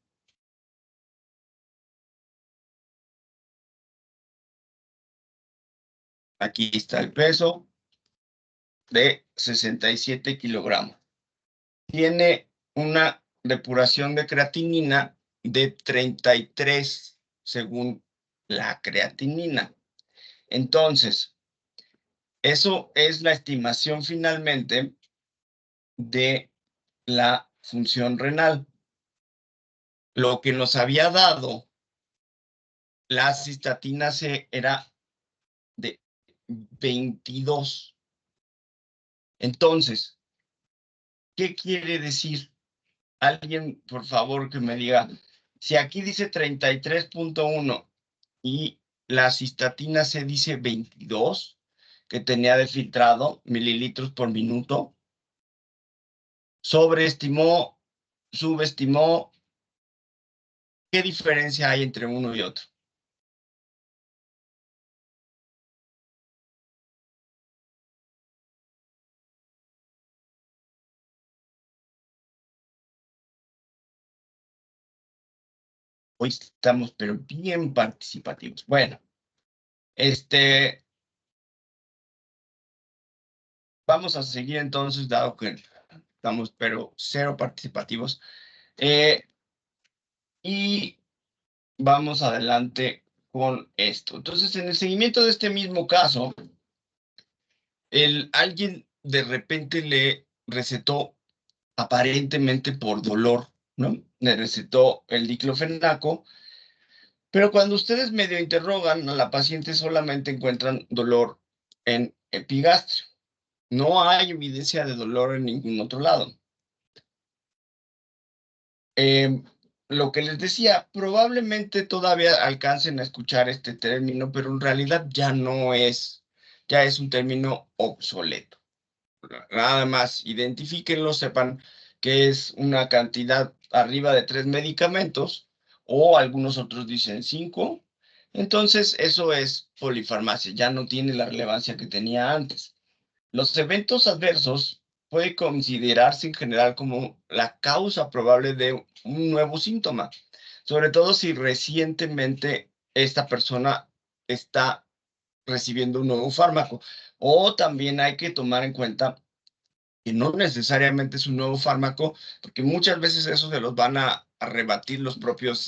Aquí está el peso de 67 kilogramos. Tiene una depuración de creatinina de 33 según la creatinina. Entonces, eso es la estimación finalmente de la función renal. Lo que nos había dado la cistatina C era de 22. Entonces, ¿qué quiere decir? Alguien, por favor, que me diga, si aquí dice 33.1 y la cistatina C dice 22, que tenía de filtrado mililitros por minuto, sobreestimó, subestimó, ¿qué diferencia hay entre uno y otro? Hoy estamos, pero bien participativos. Bueno, vamos a seguir entonces, dado que estamos, pero cero participativos. Y vamos adelante con esto. Entonces, en el seguimiento de este mismo caso, alguien de repente le recetó, aparentemente por dolor, ¿no? Le recetó el diclofenaco, pero cuando ustedes medio interrogan a la paciente solamente encuentran dolor en epigastrio. No hay evidencia de dolor en ningún otro lado. Lo que les decía, probablemente todavía alcancen a escuchar este término, pero en realidad ya no es, ya es un término obsoleto. Nada más identifíquenlo, sepan que es una cantidad arriba de 3 medicamentos o algunos otros dicen 5. Entonces, eso es polifarmacia, ya no tiene la relevancia que tenía antes. Los eventos adversos puede considerarse en general como la causa probable de un nuevo síntoma, sobre todo si recientemente esta persona está recibiendo un nuevo fármaco. O también hay que tomar en cuenta que no necesariamente es un nuevo fármaco, porque muchas veces eso se los van a rebatir los propios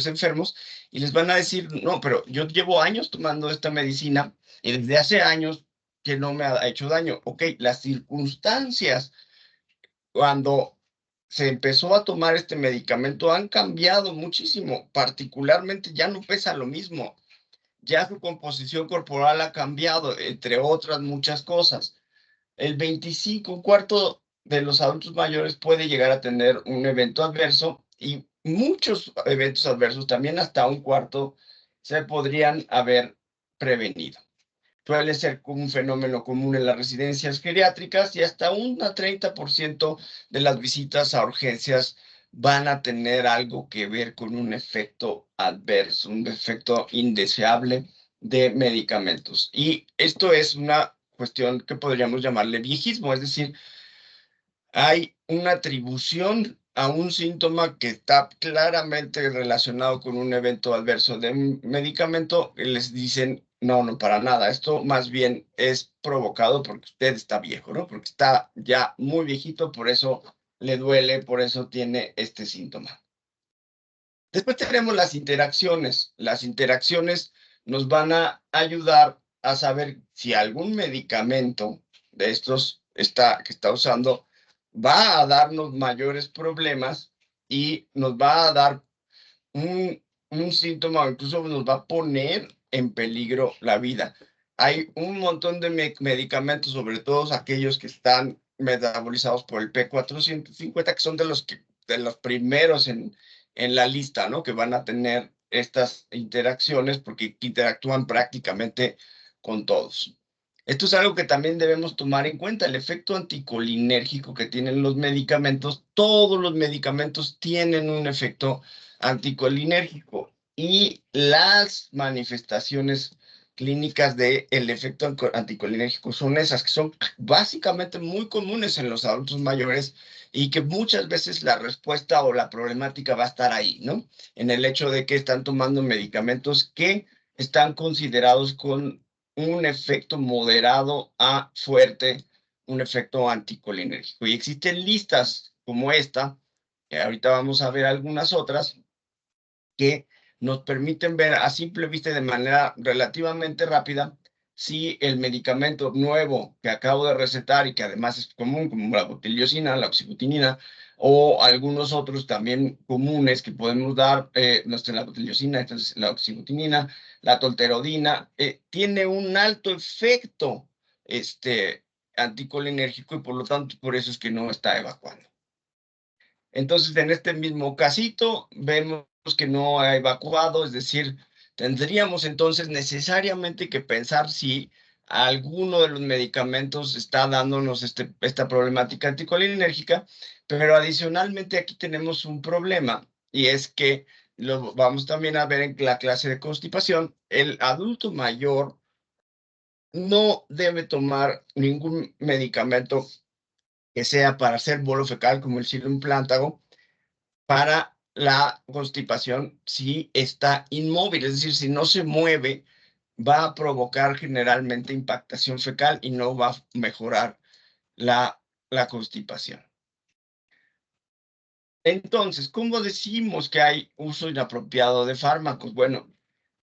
enfermos y les van a decir, no, pero yo llevo años tomando esta medicina y desde hace años que no me ha hecho daño. Ok, las circunstancias cuando se empezó a tomar este medicamento han cambiado muchísimo, particularmente ya no pesa lo mismo, ya su composición corporal ha cambiado, entre otras muchas cosas. El 25, un cuarto de los adultos mayores puede llegar a tener un evento adverso y muchos eventos adversos, también hasta un cuarto, se podrían haber prevenido. Suele ser un fenómeno común en las residencias geriátricas y hasta un 30% de las visitas a urgencias van a tener algo que ver con un efecto adverso, un efecto indeseable de medicamentos. Y esto es una cuestión que podríamos llamarle viejismo, es decir, hay una atribución a un síntoma que está claramente relacionado con un evento adverso de un medicamento y les dicen, no, no, para nada, esto más bien es provocado porque usted está viejo, ¿no? Porque está ya muy viejito, por eso le duele, por eso tiene este síntoma. Después tenemos las interacciones. Las interacciones nos van a ayudar a saber si algún medicamento de estos que está usando va a darnos mayores problemas y nos va a dar un síntoma o incluso nos va a poner en peligro la vida. Hay un montón de medicamentos, sobre todo aquellos que están metabolizados por el P450, que son de los primeros en la lista, ¿no? Que van a tener estas interacciones porque interactúan prácticamente con todos. Esto es algo que también debemos tomar en cuenta, el efecto anticolinérgico que tienen los medicamentos. Todos los medicamentos tienen un efecto anticolinérgico y las manifestaciones clínicas del efecto anticolinérgico son esas, que son básicamente muy comunes en los adultos mayores y que muchas veces la respuesta o la problemática va a estar ahí, ¿no? En el hecho de que están tomando medicamentos que están considerados con un efecto moderado a fuerte, un efecto anticolinérgico. Y existen listas como esta, que ahorita vamos a ver algunas otras, que nos permiten ver a simple vista y de manera relativamente rápida si el medicamento nuevo que acabo de recetar y que además es común, como la butiliosina, la oxybutinina, o algunos otros también comunes que podemos dar, la butiliosina, entonces la oxybutinina, la tolterodina, tiene un alto efecto anticolinérgico y por lo tanto por eso es que no está evacuando. Entonces, en este mismo casito, vemos que no ha evacuado, es decir, tendríamos entonces necesariamente que pensar si alguno de los medicamentos está dándonos esta problemática anticolinérgica, pero adicionalmente aquí tenemos un problema, y es que lo vamos también a ver en la clase de constipación. El adulto mayor no debe tomar ningún medicamento que sea para hacer bolo fecal, como el ciloimplántago, para la constipación si está inmóvil, es decir, si no se mueve, va a provocar generalmente impactación fecal y no va a mejorar la constipación. Entonces, ¿cómo decimos que hay uso inapropiado de fármacos? Bueno,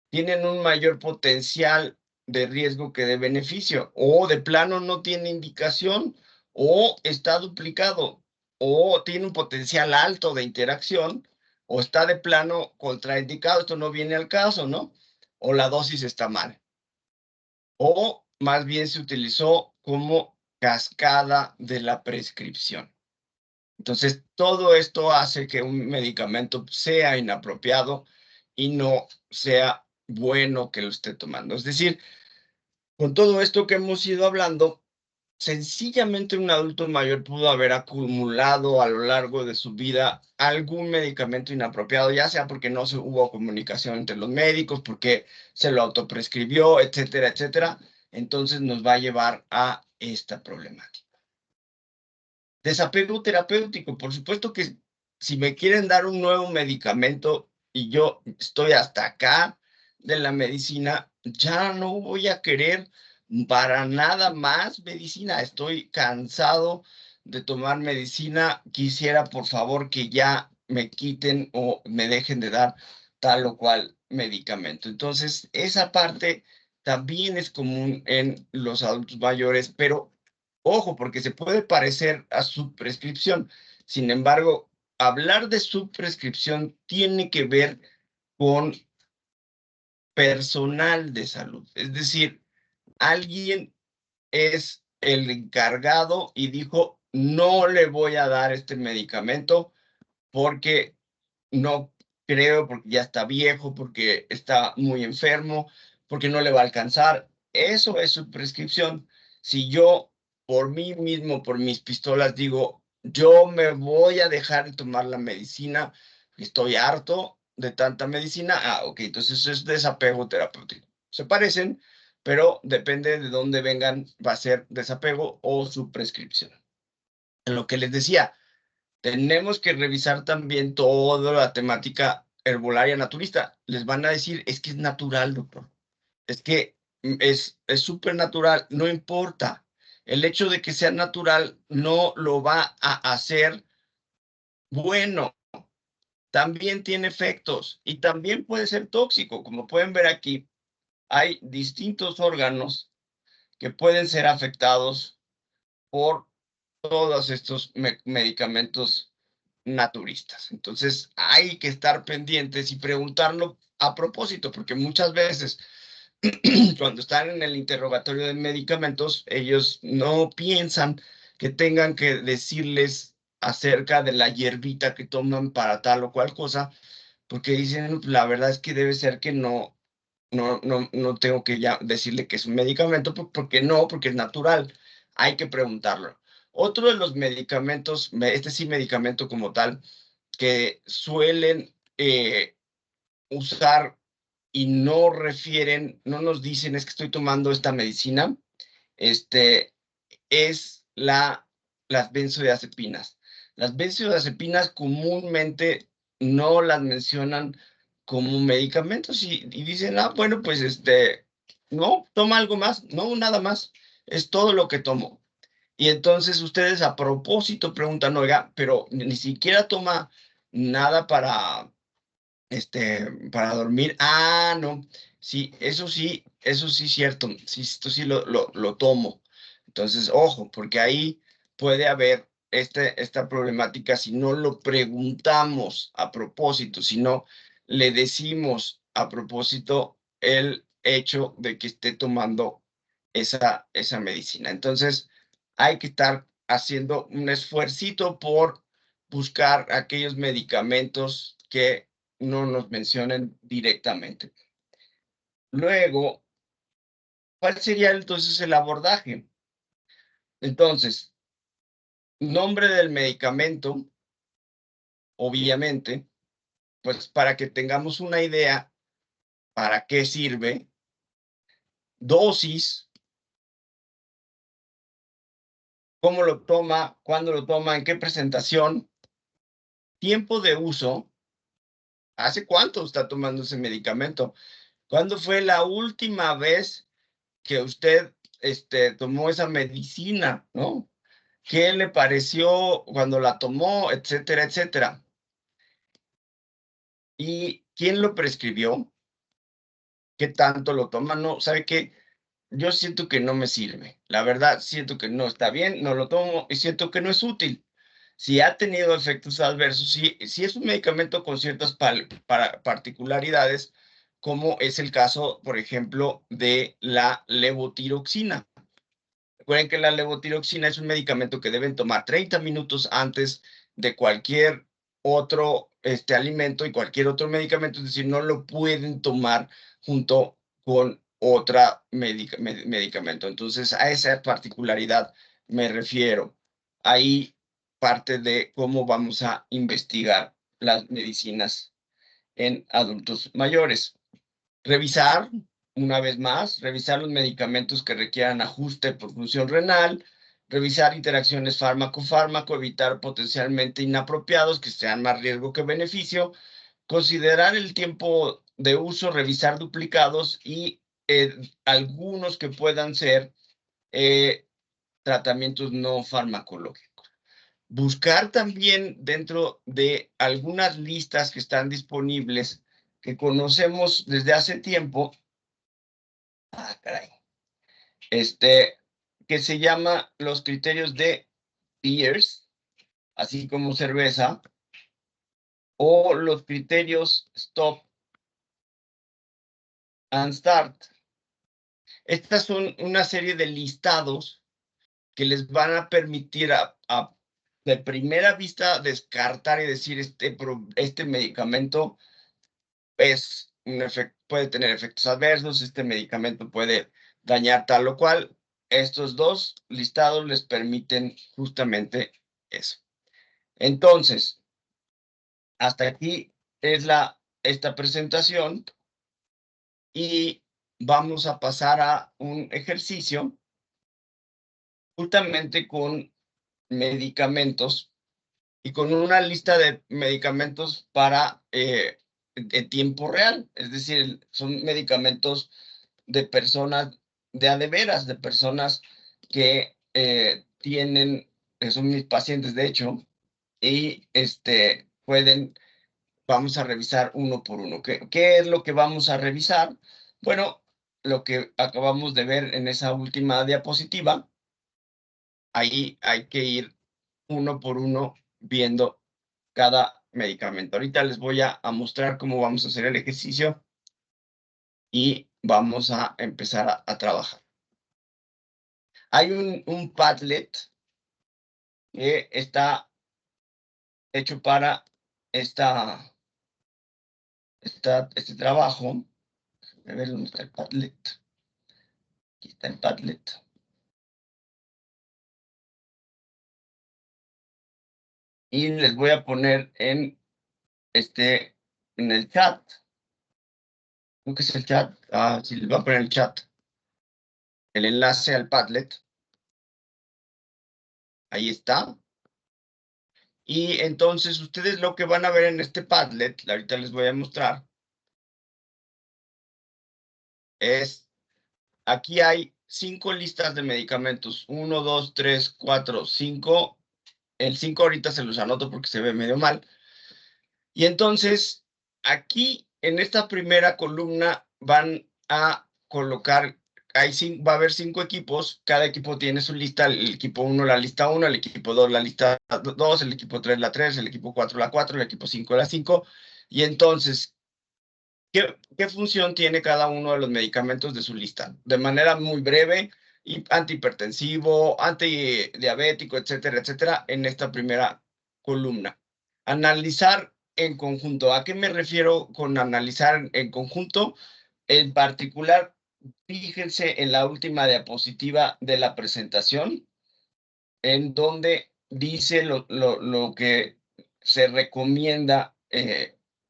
tienen un mayor potencial de riesgo que de beneficio, o de plano no tiene indicación, o está duplicado, o tiene un potencial alto de interacción, o está de plano contraindicado, esto no viene al caso, ¿no? O la dosis está mal. O más bien se utilizó como cascada de la prescripción. Entonces, todo esto hace que un medicamento sea inapropiado y no sea bueno que lo esté tomando. Es decir, con todo esto que hemos ido hablando, sencillamente un adulto mayor pudo haber acumulado a lo largo de su vida algún medicamento inapropiado, ya sea porque no hubo comunicación entre los médicos, porque se lo autoprescribió, etcétera, etcétera. Entonces nos va a llevar a esta problemática. Desapego terapéutico, por supuesto que si me quieren dar un nuevo medicamento y yo estoy hasta acá de la medicina, ya no voy a querer para nada más medicina. Estoy cansado de tomar medicina. Quisiera, por favor, que ya me quiten o me dejen de dar tal o cual medicamento. Entonces, esa parte también es común en los adultos mayores, pero ojo, porque se puede parecer a subprescripción. Sin embargo, hablar de subprescripción tiene que ver con personal de salud. Es decir, alguien es el encargado y dijo, no le voy a dar este medicamento porque no creo, porque ya está viejo, porque está muy enfermo, porque no le va a alcanzar. Eso es su prescripción. Si yo por mí mismo, por mis pistolas, digo, yo me voy a dejar de tomar la medicina, estoy harto de tanta medicina, ok, entonces eso es desapego terapéutico. Se parecen, pero depende de dónde vengan, va a ser desapego o su prescripción. En lo que les decía, tenemos que revisar también toda la temática herbolaria naturista. Les van a decir, es que es natural, doctor. Es que es súper natural, no importa. El hecho de que sea natural no lo va a hacer bueno. También tiene efectos y también puede ser tóxico. Como pueden ver aquí, hay distintos órganos que pueden ser afectados por todos estos medicamentos naturistas. Entonces, hay que estar pendientes y preguntarlo a propósito, porque muchas veces cuando están en el interrogatorio de medicamentos, ellos no piensan que tengan que decirles acerca de la hierbita que toman para tal o cual cosa, porque dicen, la verdad es que debe ser que no no tengo que ya decirle que es un medicamento, porque no, porque es natural. Hay que preguntarlo. Otro de los medicamentos, este sí medicamento como tal, que suelen usar y no refieren, no nos dicen es que estoy tomando esta medicina, es las benzodiazepinas. Las benzodiazepinas comúnmente no las mencionan como medicamentos y dicen, bueno, pues no, toma algo más, no, nada más, es todo lo que tomo. Y entonces ustedes a propósito preguntan, oiga, pero ni siquiera toma nada para dormir. No, sí, eso sí, cierto, sí, esto sí lo tomo. Entonces, ojo, porque ahí puede haber esta problemática si no lo preguntamos a propósito, si no le decimos a propósito el hecho de que esté tomando esa medicina. Entonces, hay que estar haciendo un esfuercito por buscar aquellos medicamentos que no nos mencionen directamente. Luego, ¿cuál sería entonces el abordaje? Entonces, nombre del medicamento, obviamente, pues para que tengamos una idea para qué sirve, dosis, cómo lo toma, cuándo lo toma, en qué presentación, tiempo de uso, ¿hace cuánto está tomando ese medicamento? ¿Cuándo fue la última vez que usted tomó esa medicina, ¿no? ¿Qué le pareció cuando la tomó, etcétera, etcétera? ¿Y quién lo prescribió? ¿Qué tanto lo toma? No, ¿sabe qué? Yo siento que no me sirve. La verdad, siento que no está bien, no lo tomo y siento que no es útil. Si ha tenido efectos adversos, si es un medicamento con ciertas particularidades, como es el caso, por ejemplo, de la levotiroxina. Recuerden que la levotiroxina es un medicamento que deben tomar 30 minutos antes de cualquier otro alimento y cualquier otro medicamento, es decir, no lo pueden tomar junto con otro medicamento. Entonces, a esa particularidad me refiero. Ahí parte de cómo vamos a investigar las medicinas en adultos mayores. Revisar, una vez más, revisar los medicamentos que requieran ajuste por función renal, revisar interacciones fármaco-fármaco, evitar potencialmente inapropiados que sean más riesgo que beneficio, considerar el tiempo de uso, revisar duplicados y algunos que puedan ser tratamientos no farmacológicos. Buscar también dentro de algunas listas que están disponibles, que conocemos desde hace tiempo, caray, que se llama los criterios de Beers, así como cerveza, o los criterios Stop and Start. Estas son una serie de listados que les van a permitir de primera vista descartar y decir este medicamento puede tener efectos adversos, este medicamento puede dañar tal o cual. Estos dos listados les permiten justamente eso. Entonces, hasta aquí es esta presentación y vamos a pasar a un ejercicio justamente con medicamentos y con una lista de medicamentos para de tiempo real, es decir, son medicamentos de personas de veras, de personas que son mis pacientes de hecho, y vamos a revisar uno por uno. ¿Qué es lo que vamos a revisar? Bueno, lo que acabamos de ver en esa última diapositiva, ahí hay que ir uno por uno viendo cada medicamento. Ahorita les voy a mostrar cómo vamos a hacer el ejercicio y vamos a empezar a trabajar. Hay un Padlet que está hecho para este trabajo. A ver dónde está el Padlet. Aquí está el Padlet. Y les voy a poner en el chat. ¿Qué es el chat? Ah, sí, les voy a poner en el chat el enlace al Padlet. Ahí está. Y entonces ustedes lo que van a ver en este Padlet, ahorita les voy a mostrar, es, aquí hay 5 listas de medicamentos. 1, 2, 3, 4, 5. El 5 ahorita se los anoto porque se ve medio mal. Y entonces, aquí en esta primera columna van a colocar, va a haber 5 equipos, cada equipo tiene su lista, el equipo 1 la lista 1, el equipo 2 la lista 2, el equipo 3 la 3, el equipo 4 la 4, el equipo 5 la 5. Y entonces, ¿qué función tiene cada uno de los medicamentos de su lista? De manera muy breve, antihipertensivo, antidiabético, etcétera, etcétera, en esta primera columna. Analizar en conjunto. ¿A qué me refiero con analizar en conjunto? En particular, fíjense en la última diapositiva de la presentación, en donde dice lo que se recomienda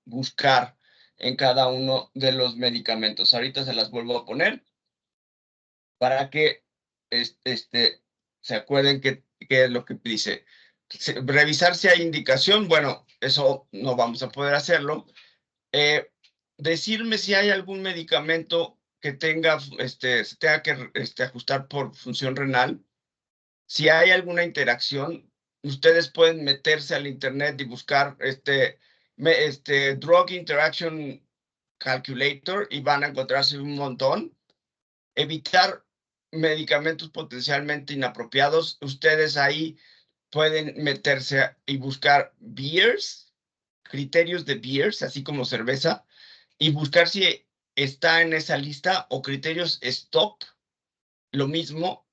buscar en cada uno de los medicamentos. Ahorita se las vuelvo a poner para que se acuerden qué es lo que dice. Revisar si hay indicación, bueno, eso no vamos a poder hacerlo. Decirme si hay algún medicamento que tenga, se tenga que ajustar por función renal. Si hay alguna interacción, ustedes pueden meterse al internet y buscar Drug Interaction Calculator y van a encontrarse un montón. Evitar medicamentos potencialmente inapropiados. Ustedes ahí pueden meterse y buscar beers, criterios de beers, así como cerveza, y buscar si está en esa lista, o criterios stop, lo mismo.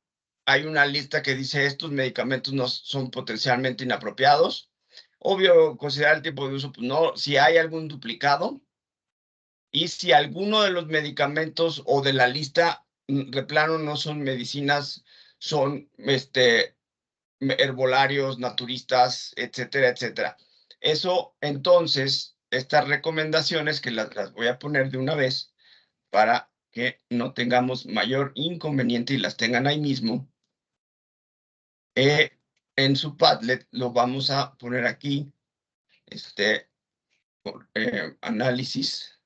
Hay una lista que dice estos medicamentos no son potencialmente inapropiados. Obvio, considerar el tipo de uso, pues no. Si hay algún duplicado y si alguno de los medicamentos o de la lista de plano no son medicinas, son herbolarios, naturistas, etcétera, etcétera. Eso, entonces, estas recomendaciones que las voy a poner de una vez para que no tengamos mayor inconveniente y las tengan ahí mismo. En su Padlet lo vamos a poner aquí, análisis.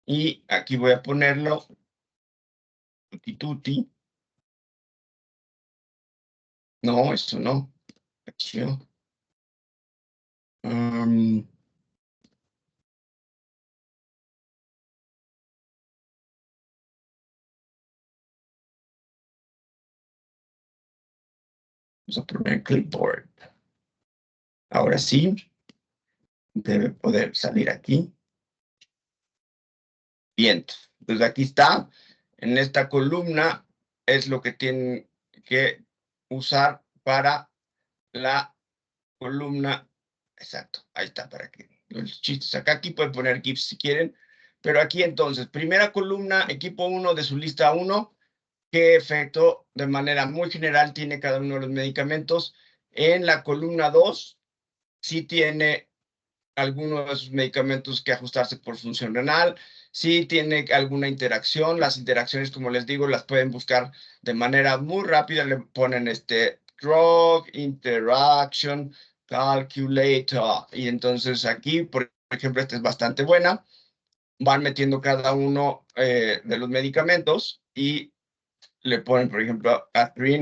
Y aquí voy a ponerlo, tutti. No, eso no. Vamos a poner clipboard. Ahora sí, debe poder salir aquí. Bien, pues aquí está. En esta columna es lo que tienen que usar para la columna. Exacto, ahí está, para que los chistes acá. Aquí pueden poner GIFs si quieren. Pero aquí entonces, primera columna, equipo 1 de su lista 1. ¿Qué efecto de manera muy general tiene cada uno de los medicamentos? En la columna 2, sí tiene alguno de sus medicamentos que ajustarse por función renal, si tiene alguna interacción. Las interacciones, como les digo, las pueden buscar de manera muy rápida. Le ponen Drug Interaction Calculator. Y entonces aquí, por ejemplo, esta es bastante buena. Van metiendo cada uno de los medicamentos y le ponen, por ejemplo,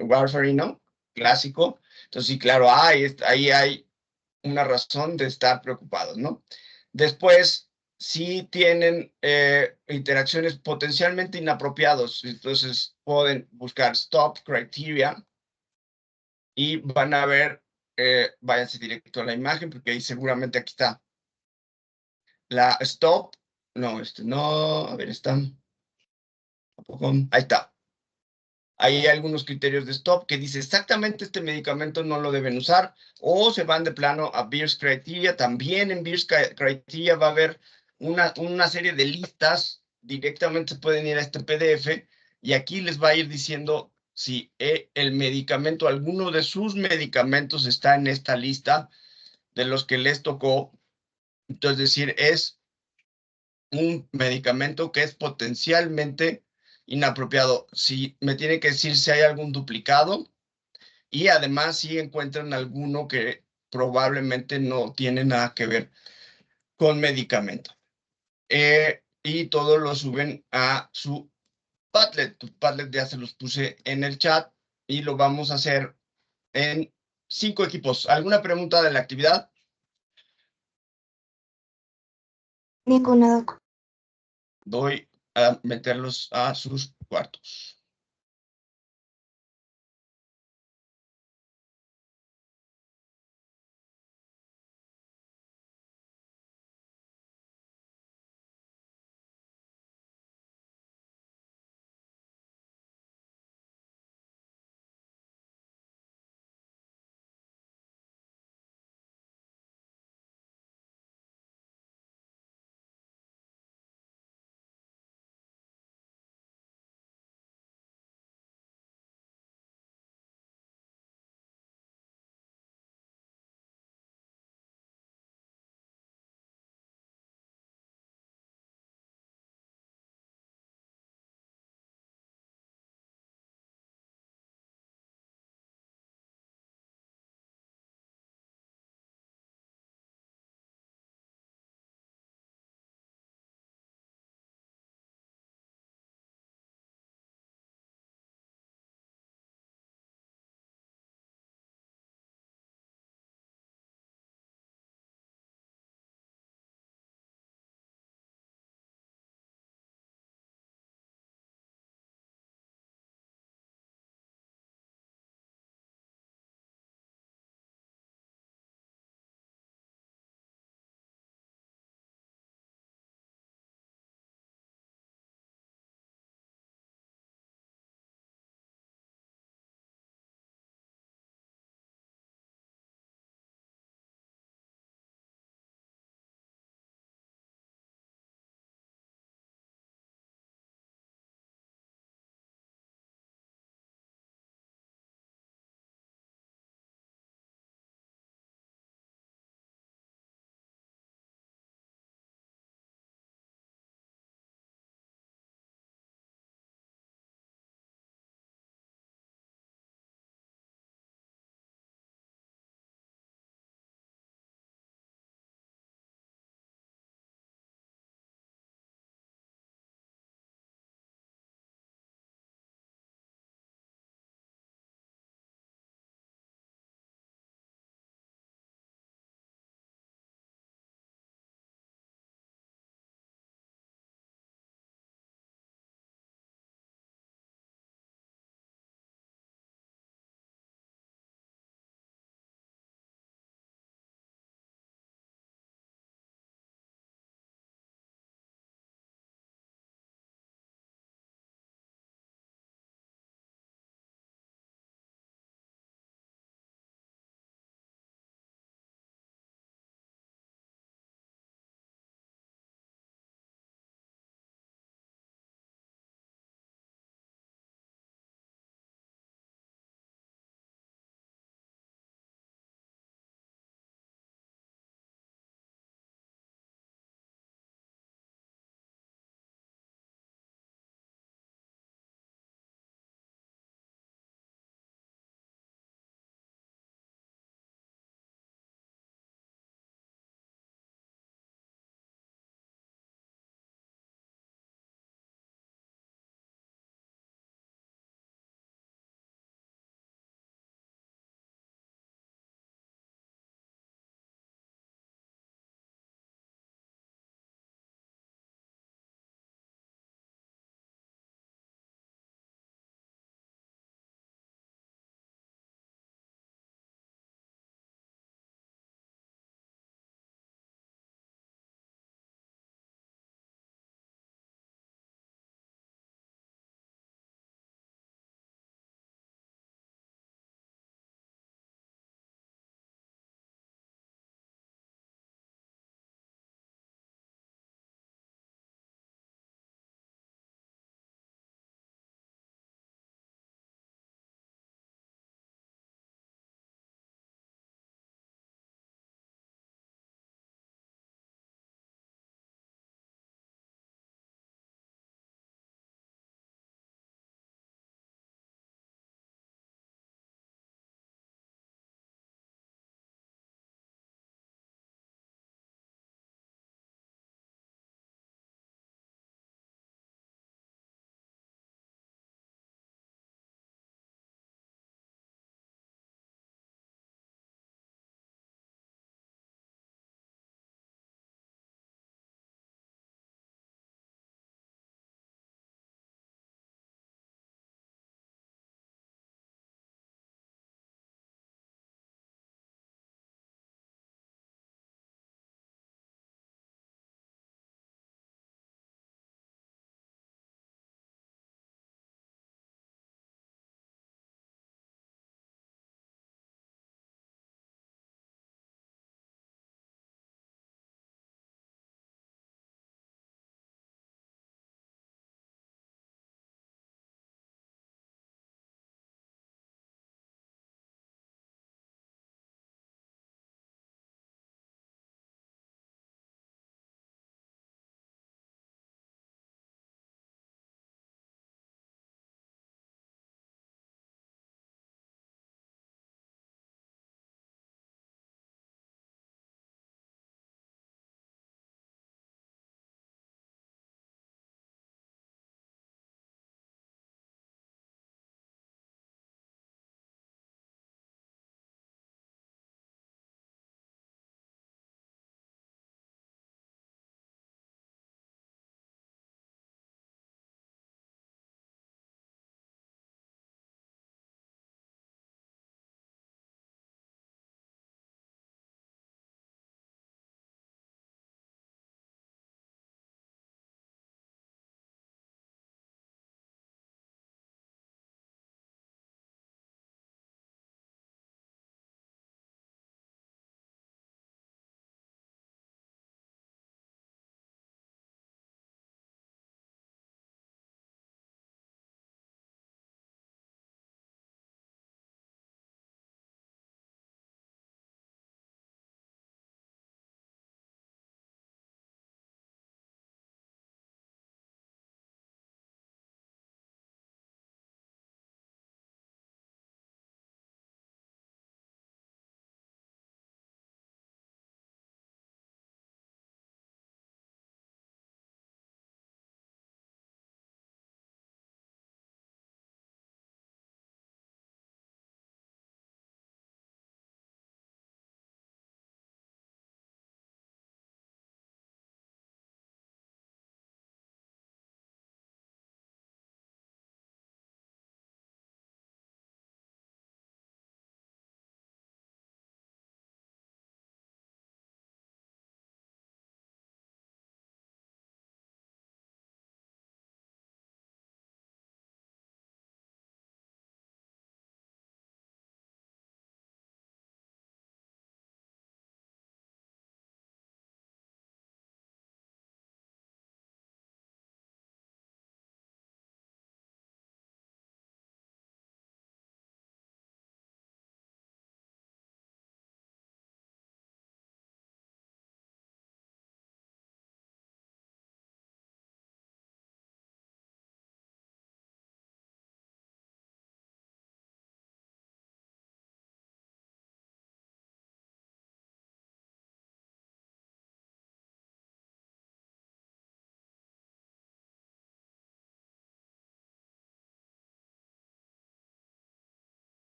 warfarino, clásico. Entonces, sí, claro, ahí hay una razón de estar preocupados, ¿no? Después, si tienen interacciones potencialmente inapropiadas, entonces pueden buscar stop criteria y van a ver, váyanse directo a la imagen, porque ahí seguramente aquí está. La stop, no, no, a ver, están. Ahí está. Ahí hay algunos criterios de stop que dice exactamente este medicamento no lo deben usar, o se van de plano a Beers Criteria. También en Beers Criteria va a haber una serie de listas, directamente pueden ir a este PDF y aquí les va a ir diciendo si el medicamento, alguno de sus medicamentos está en esta lista de los que les tocó. Entonces, decir, es un medicamento que es potencialmente inapropiado. Si me tiene que decir si hay algún duplicado y además si encuentran alguno que probablemente no tiene nada que ver con medicamento. Y todos lo suben a su Padlet. Padlet ya se los puse en el chat y lo vamos a hacer en 5 equipos. ¿Alguna pregunta de la actividad? Ninguna, doc. Voy a meterlos a sus cuartos.